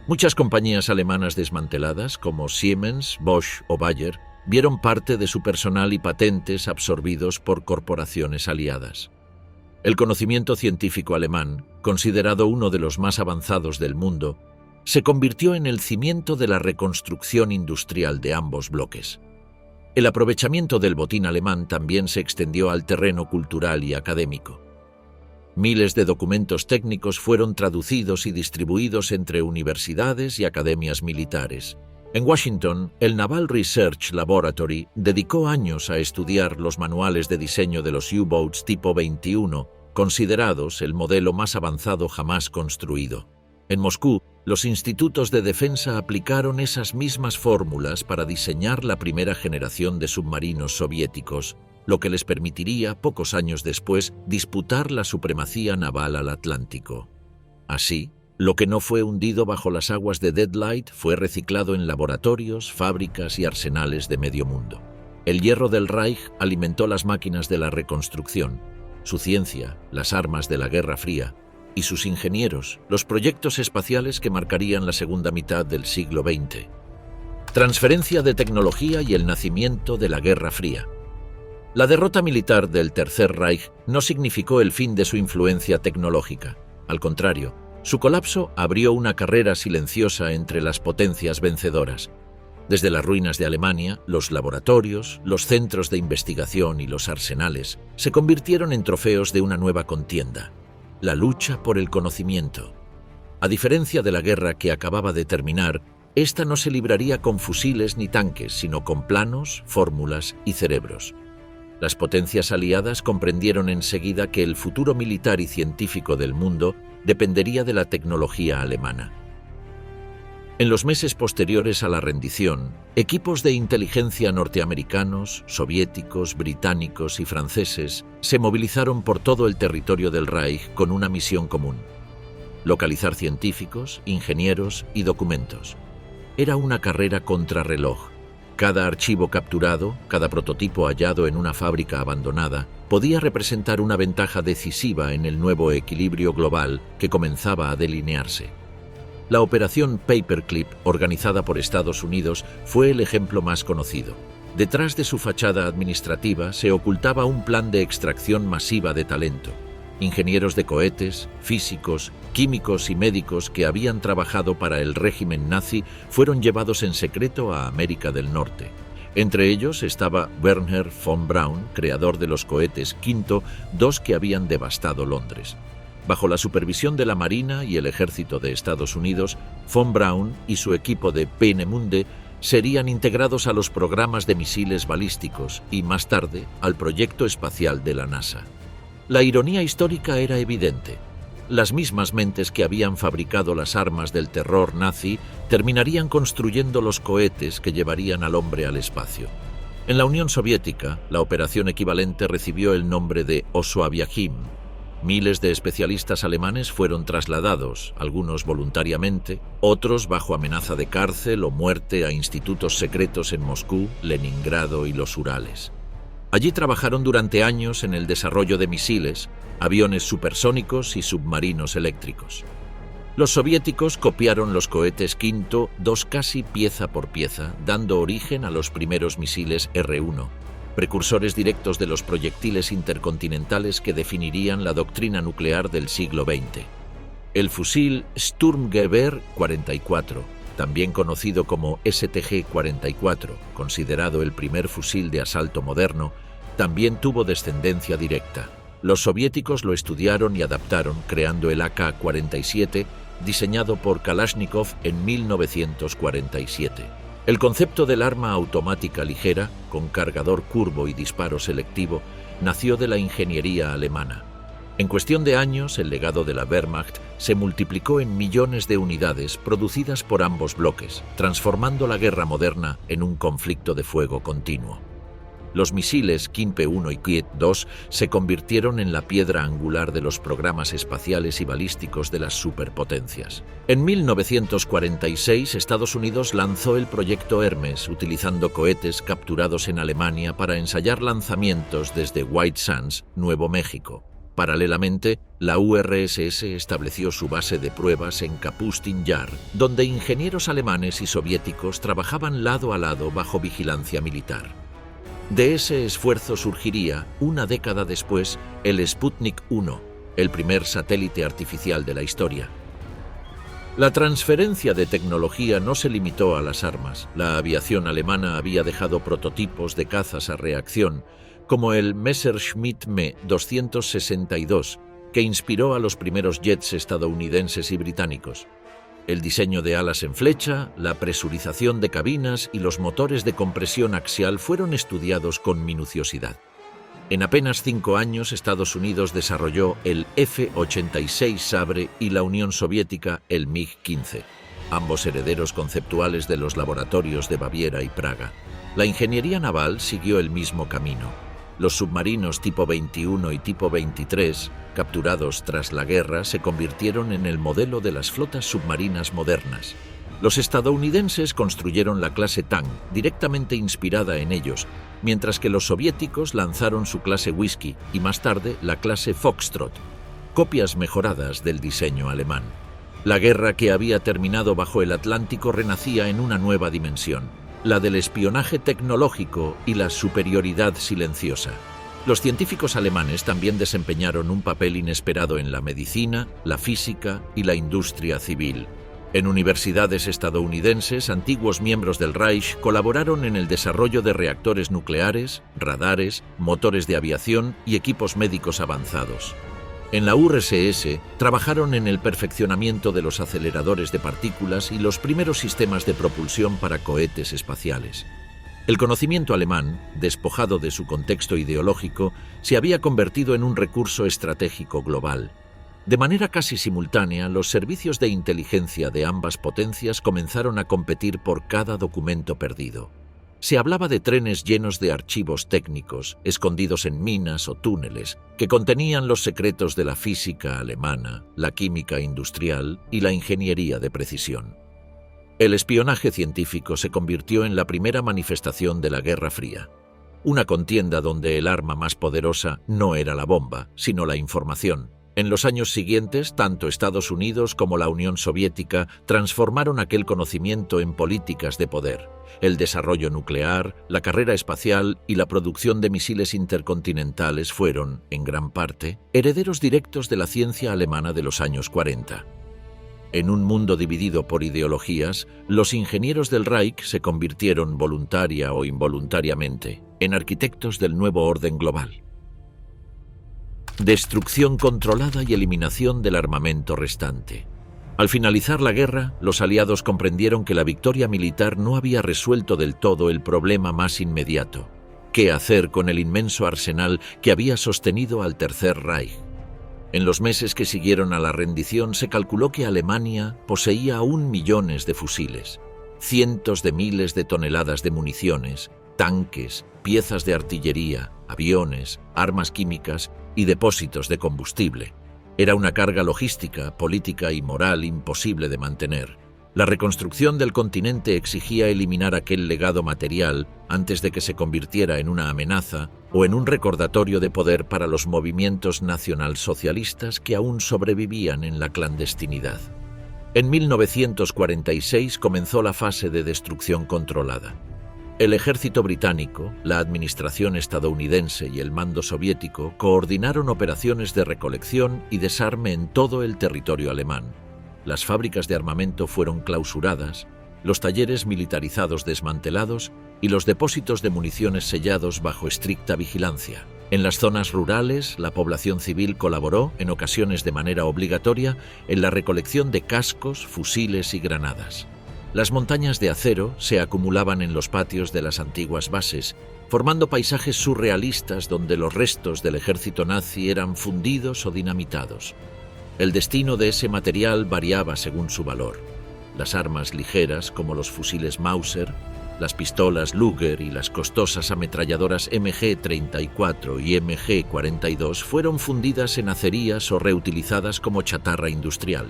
Muchas compañías alemanas desmanteladas, como Siemens, Bosch o Bayer, vieron parte de su personal y patentes absorbidos por corporaciones aliadas. El conocimiento científico alemán, considerado uno de los más avanzados del mundo, se convirtió en el cimiento de la reconstrucción industrial de ambos bloques. El aprovechamiento del botín alemán también se extendió al terreno cultural y académico. Miles de documentos técnicos fueron traducidos y distribuidos entre universidades y academias militares. En Washington, el Naval Research Laboratory dedicó años a estudiar los manuales de diseño de los U-Boats tipo 21, considerados el modelo más avanzado jamás construido. En Moscú, los institutos de defensa aplicaron esas mismas fórmulas para diseñar la primera generación de submarinos soviéticos, lo que les permitiría, pocos años después, disputar la supremacía naval al Atlántico. Así, lo que no fue hundido bajo las aguas de Deadlight fue reciclado en laboratorios, fábricas y arsenales de medio mundo. El hierro del Reich alimentó las máquinas de la reconstrucción, su ciencia, las armas de la Guerra Fría, y sus ingenieros, los proyectos espaciales que marcarían la segunda mitad del siglo XX. Transferencia de tecnología y el nacimiento de la Guerra Fría. La derrota militar del Tercer Reich no significó el fin de su influencia tecnológica. Al contrario, su colapso abrió una carrera silenciosa entre las potencias vencedoras. Desde las ruinas de Alemania, los laboratorios, los centros de investigación y los arsenales se convirtieron en trofeos de una nueva contienda, la lucha por el conocimiento. A diferencia de la guerra que acababa de terminar, esta no se libraría con fusiles ni tanques, sino con planos, fórmulas y cerebros. Las potencias aliadas comprendieron enseguida que el futuro militar y científico del mundo dependería de la tecnología alemana. En los meses posteriores a la rendición, equipos de inteligencia norteamericanos, soviéticos, británicos y franceses se movilizaron por todo el territorio del Reich con una misión común: localizar científicos, ingenieros y documentos. Era una carrera contrarreloj. Cada archivo capturado, cada prototipo hallado en una fábrica abandonada, podía representar una ventaja decisiva en el nuevo equilibrio global que comenzaba a delinearse. La operación Paperclip, organizada por Estados Unidos, fue el ejemplo más conocido. Detrás de su fachada administrativa se ocultaba un plan de extracción masiva de talento. Ingenieros de cohetes, físicos, químicos y médicos que habían trabajado para el régimen nazi fueron llevados en secreto a América del Norte. Entre ellos estaba Wernher von Braun, creador de los cohetes Quinto, dos que habían devastado Londres. Bajo la supervisión de la Marina y el Ejército de Estados Unidos, von Braun y su equipo de Peenemünde serían integrados a los programas de misiles balísticos y, más tarde, al proyecto espacial de la NASA. La ironía histórica era evidente. Las mismas mentes que habían fabricado las armas del terror nazi terminarían construyendo los cohetes que llevarían al hombre al espacio. En la Unión Soviética, la operación equivalente recibió el nombre de Oswiakim. Miles de especialistas alemanes fueron trasladados, algunos voluntariamente, otros bajo amenaza de cárcel o muerte, a institutos secretos en Moscú, Leningrado y los Urales. Allí trabajaron durante años en el desarrollo de misiles, aviones supersónicos y submarinos eléctricos. Los soviéticos copiaron los cohetes Quinto-2 casi pieza por pieza, dando origen a los primeros misiles R-1, precursores directos de los proyectiles intercontinentales que definirían la doctrina nuclear del siglo XX. El fusil Sturmgewehr 44, también conocido como STG-44, considerado el primer fusil de asalto moderno, también tuvo descendencia directa. Los soviéticos lo estudiaron y adaptaron, creando el AK-47, diseñado por Kalashnikov en 1947. El concepto del arma automática ligera, con cargador curvo y disparo selectivo, nació de la ingeniería alemana. En cuestión de años, el legado de la Wehrmacht se multiplicó en millones de unidades producidas por ambos bloques, transformando la guerra moderna en un conflicto de fuego continuo. Los misiles Kinpe-1 y Kiet-2 se convirtieron en la piedra angular de los programas espaciales y balísticos de las superpotencias. En 1946, Estados Unidos lanzó el proyecto Hermes, utilizando cohetes capturados en Alemania para ensayar lanzamientos desde White Sands, Nuevo México. Paralelamente, la URSS estableció su base de pruebas en Kapustin Yar, donde ingenieros alemanes y soviéticos trabajaban lado a lado bajo vigilancia militar. De ese esfuerzo surgiría, una década después, el Sputnik 1, el primer satélite artificial de la historia. La transferencia de tecnología no se limitó a las armas. La aviación alemana había dejado prototipos de cazas a reacción, como el Messerschmitt Me 262, que inspiró a los primeros jets estadounidenses y británicos. El diseño de alas en flecha, la presurización de cabinas y los motores de compresión axial fueron estudiados con minuciosidad. En apenas 5 años, Estados Unidos desarrolló el F-86 Sabre y la Unión Soviética el MiG-15, ambos herederos conceptuales de los laboratorios de Baviera y Praga. La ingeniería naval siguió el mismo camino. Los submarinos tipo 21 y tipo 23, capturados tras la guerra, se convirtieron en el modelo de las flotas submarinas modernas. Los estadounidenses construyeron la clase Tang, directamente inspirada en ellos, mientras que los soviéticos lanzaron su clase Whiskey y más tarde la clase Foxtrot, copias mejoradas del diseño alemán. La guerra que había terminado bajo el Atlántico renacía en una nueva dimensión, la del espionaje tecnológico y la superioridad silenciosa. Los científicos alemanes también desempeñaron un papel inesperado en la medicina, la física y la industria civil. En universidades estadounidenses, antiguos miembros del Reich colaboraron en el desarrollo de reactores nucleares, radares, motores de aviación y equipos médicos avanzados. En la URSS trabajaron en el perfeccionamiento de los aceleradores de partículas y los primeros sistemas de propulsión para cohetes espaciales. El conocimiento alemán, despojado de su contexto ideológico, se había convertido en un recurso estratégico global. De manera casi simultánea, los servicios de inteligencia de ambas potencias comenzaron a competir por cada documento perdido. Se hablaba de trenes llenos de archivos técnicos, escondidos en minas o túneles, que contenían los secretos de la física alemana, la química industrial y la ingeniería de precisión. El espionaje científico se convirtió en la primera manifestación de la Guerra Fría, una contienda donde el arma más poderosa no era la bomba, sino la información. En los años siguientes, tanto Estados Unidos como la Unión Soviética transformaron aquel conocimiento en políticas de poder. El desarrollo nuclear, la carrera espacial y la producción de misiles intercontinentales fueron, en gran parte, herederos directos de la ciencia alemana de los años 40. En un mundo dividido por ideologías, los ingenieros del Reich se convirtieron, voluntaria o involuntariamente, en arquitectos del nuevo orden global. Destrucción controlada y eliminación del armamento restante. Al finalizar la guerra, los aliados comprendieron que la victoria militar no había resuelto del todo el problema más inmediato: ¿qué hacer con el inmenso arsenal que había sostenido al Tercer Reich? En los meses que siguieron a la rendición se calculó que Alemania poseía aún millones de fusiles, cientos de miles de toneladas de municiones, tanques, piezas de artillería, aviones, armas químicas y depósitos de combustible. Era una carga logística, política y moral imposible de mantener. La reconstrucción del continente exigía eliminar aquel legado material antes de que se convirtiera en una amenaza o en un recordatorio de poder para los movimientos nacionalsocialistas que aún sobrevivían en la clandestinidad. En 1946 comenzó la fase de destrucción controlada. El ejército británico, la administración estadounidense y el mando soviético coordinaron operaciones de recolección y desarme en todo el territorio alemán. Las fábricas de armamento fueron clausuradas, los talleres militarizados desmantelados y los depósitos de municiones sellados bajo estricta vigilancia. En las zonas rurales, la población civil colaboró, en ocasiones de manera obligatoria, en la recolección de cascos, fusiles y granadas. Las montañas de acero se acumulaban en los patios de las antiguas bases, formando paisajes surrealistas donde los restos del ejército nazi eran fundidos o dinamitados. El destino de ese material variaba según su valor. Las armas ligeras, como los fusiles Mauser, las pistolas Luger y las costosas ametralladoras MG-34 y MG-42 fueron fundidas en acerías o reutilizadas como chatarra industrial.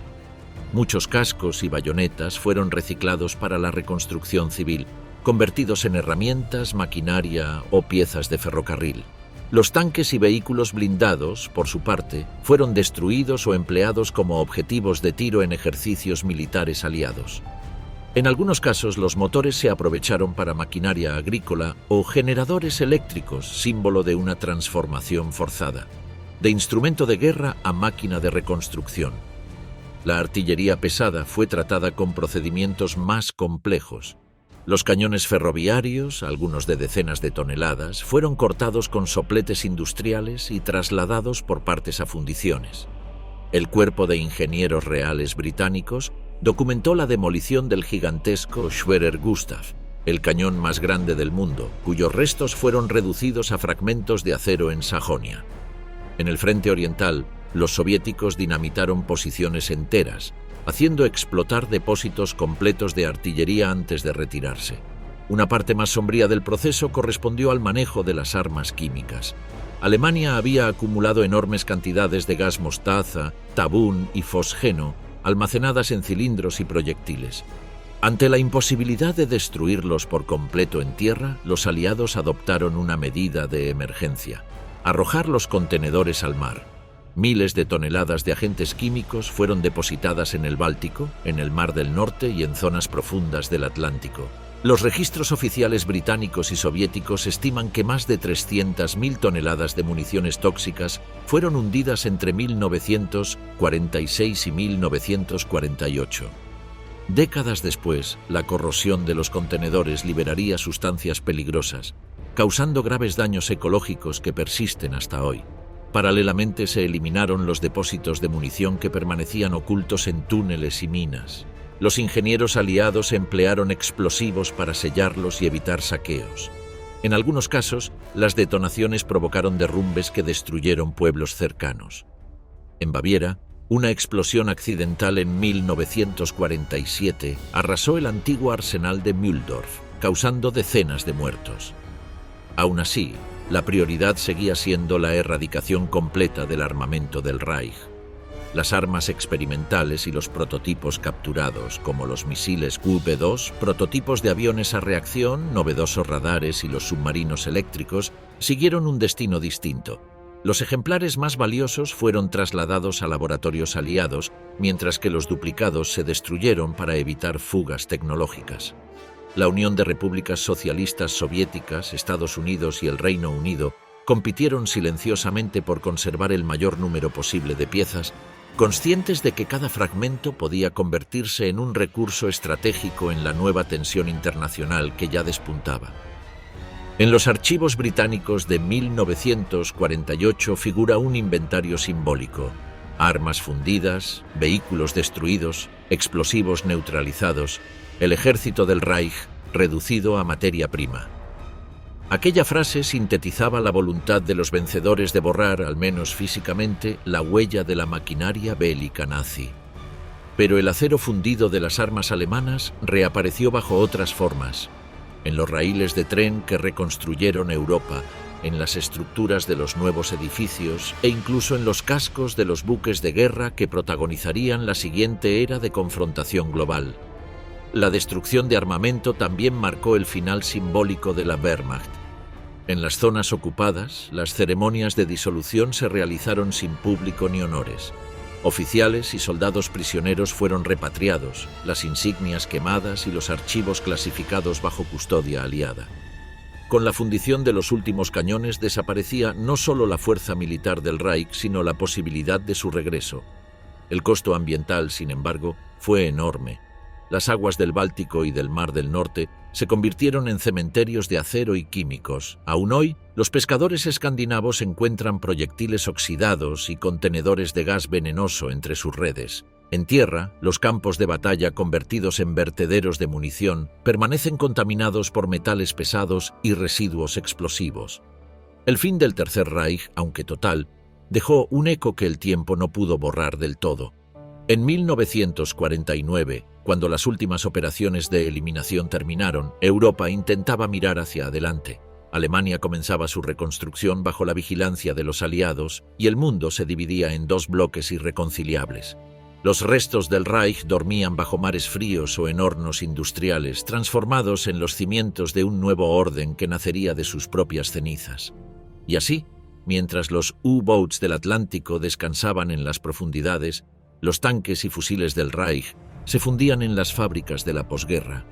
Muchos cascos y bayonetas fueron reciclados para la reconstrucción civil, convertidos en herramientas, maquinaria o piezas de ferrocarril. Los tanques y vehículos blindados, por su parte, fueron destruidos o empleados como objetivos de tiro en ejercicios militares aliados. En algunos casos, los motores se aprovecharon para maquinaria agrícola o generadores eléctricos, símbolo de una transformación forzada, de instrumento de guerra a máquina de reconstrucción. La artillería pesada fue tratada con procedimientos más complejos. Los cañones ferroviarios, algunos de decenas de toneladas, fueron cortados con sopletes industriales y trasladados por partes a fundiciones. El Cuerpo de Ingenieros Reales británicos documentó la demolición del gigantesco Schwerer Gustav, el cañón más grande del mundo, cuyos restos fueron reducidos a fragmentos de acero en Sajonia. En el frente oriental, los soviéticos dinamitaron posiciones enteras, haciendo explotar depósitos completos de artillería antes de retirarse. Una parte más sombría del proceso correspondió al manejo de las armas químicas. Alemania había acumulado enormes cantidades de gas mostaza, tabún y fosgeno, almacenadas en cilindros y proyectiles. Ante la imposibilidad de destruirlos por completo en tierra, los aliados adoptaron una medida de emergencia: arrojar los contenedores al mar. Miles de toneladas de agentes químicos fueron depositadas en el Báltico, en el Mar del Norte y en zonas profundas del Atlántico. Los registros oficiales británicos y soviéticos estiman que más de 300.000 toneladas de municiones tóxicas fueron hundidas entre 1946 y 1948. Décadas después, la corrosión de los contenedores liberaría sustancias peligrosas, causando graves daños ecológicos que persisten hasta hoy. Paralelamente se eliminaron los depósitos de munición que permanecían ocultos en túneles y minas. Los ingenieros aliados emplearon explosivos para sellarlos y evitar saqueos. En algunos casos, las detonaciones provocaron derrumbes que destruyeron pueblos cercanos. En Baviera, una explosión accidental en 1947 arrasó el antiguo arsenal de Mühldorf, causando decenas de muertos. Aún así, la prioridad seguía siendo la erradicación completa del armamento del Reich. Las armas experimentales y los prototipos capturados, como los misiles QB-2, prototipos de aviones a reacción, novedosos radares y los submarinos eléctricos, siguieron un destino distinto. Los ejemplares más valiosos fueron trasladados a laboratorios aliados, mientras que los duplicados se destruyeron para evitar fugas tecnológicas. La Unión de Repúblicas Socialistas Soviéticas, Estados Unidos y el Reino Unido compitieron silenciosamente por conservar el mayor número posible de piezas, conscientes de que cada fragmento podía convertirse en un recurso estratégico en la nueva tensión internacional que ya despuntaba. En los archivos británicos de 1948 figura un inventario simbólico: armas fundidas, vehículos destruidos, explosivos neutralizados, el ejército del Reich reducido a materia prima. Aquella frase sintetizaba la voluntad de los vencedores de borrar, al menos físicamente, la huella de la maquinaria bélica nazi. Pero el acero fundido de las armas alemanas reapareció bajo otras formas: en los raíles de tren que reconstruyeron Europa, en las estructuras de los nuevos edificios e incluso en los cascos de los buques de guerra que protagonizarían la siguiente era de confrontación global. La destrucción de armamento también marcó el final simbólico de la Wehrmacht. En las zonas ocupadas, las ceremonias de disolución se realizaron sin público ni honores. Oficiales y soldados prisioneros fueron repatriados, las insignias quemadas y los archivos clasificados bajo custodia aliada. Con la fundición de los últimos cañones desaparecía no solo la fuerza militar del Reich, sino la posibilidad de su regreso. El costo ambiental, sin embargo, fue enorme. Las aguas del Báltico y del Mar del Norte se convirtieron en cementerios de acero y químicos. Aún hoy, los pescadores escandinavos encuentran proyectiles oxidados y contenedores de gas venenoso entre sus redes. En tierra, los campos de batalla convertidos en vertederos de munición permanecen contaminados por metales pesados y residuos explosivos. El fin del Tercer Reich, aunque total, dejó un eco que el tiempo no pudo borrar del todo. En 1949, cuando las últimas operaciones de eliminación terminaron, Europa intentaba mirar hacia adelante. Alemania comenzaba su reconstrucción bajo la vigilancia de los aliados y el mundo se dividía en dos bloques irreconciliables. Los restos del Reich dormían bajo mares fríos o en hornos industriales, transformados en los cimientos de un nuevo orden que nacería de sus propias cenizas. Y así, mientras los U-boats del Atlántico descansaban en las profundidades, los tanques y fusiles del Reich se fundían en las fábricas de la posguerra.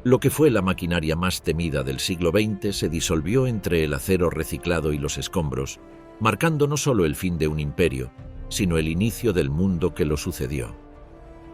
Lo que fue la maquinaria más temida del siglo XX se disolvió entre el acero reciclado y los escombros, marcando no solo el fin de un imperio, sino el inicio del mundo que lo sucedió.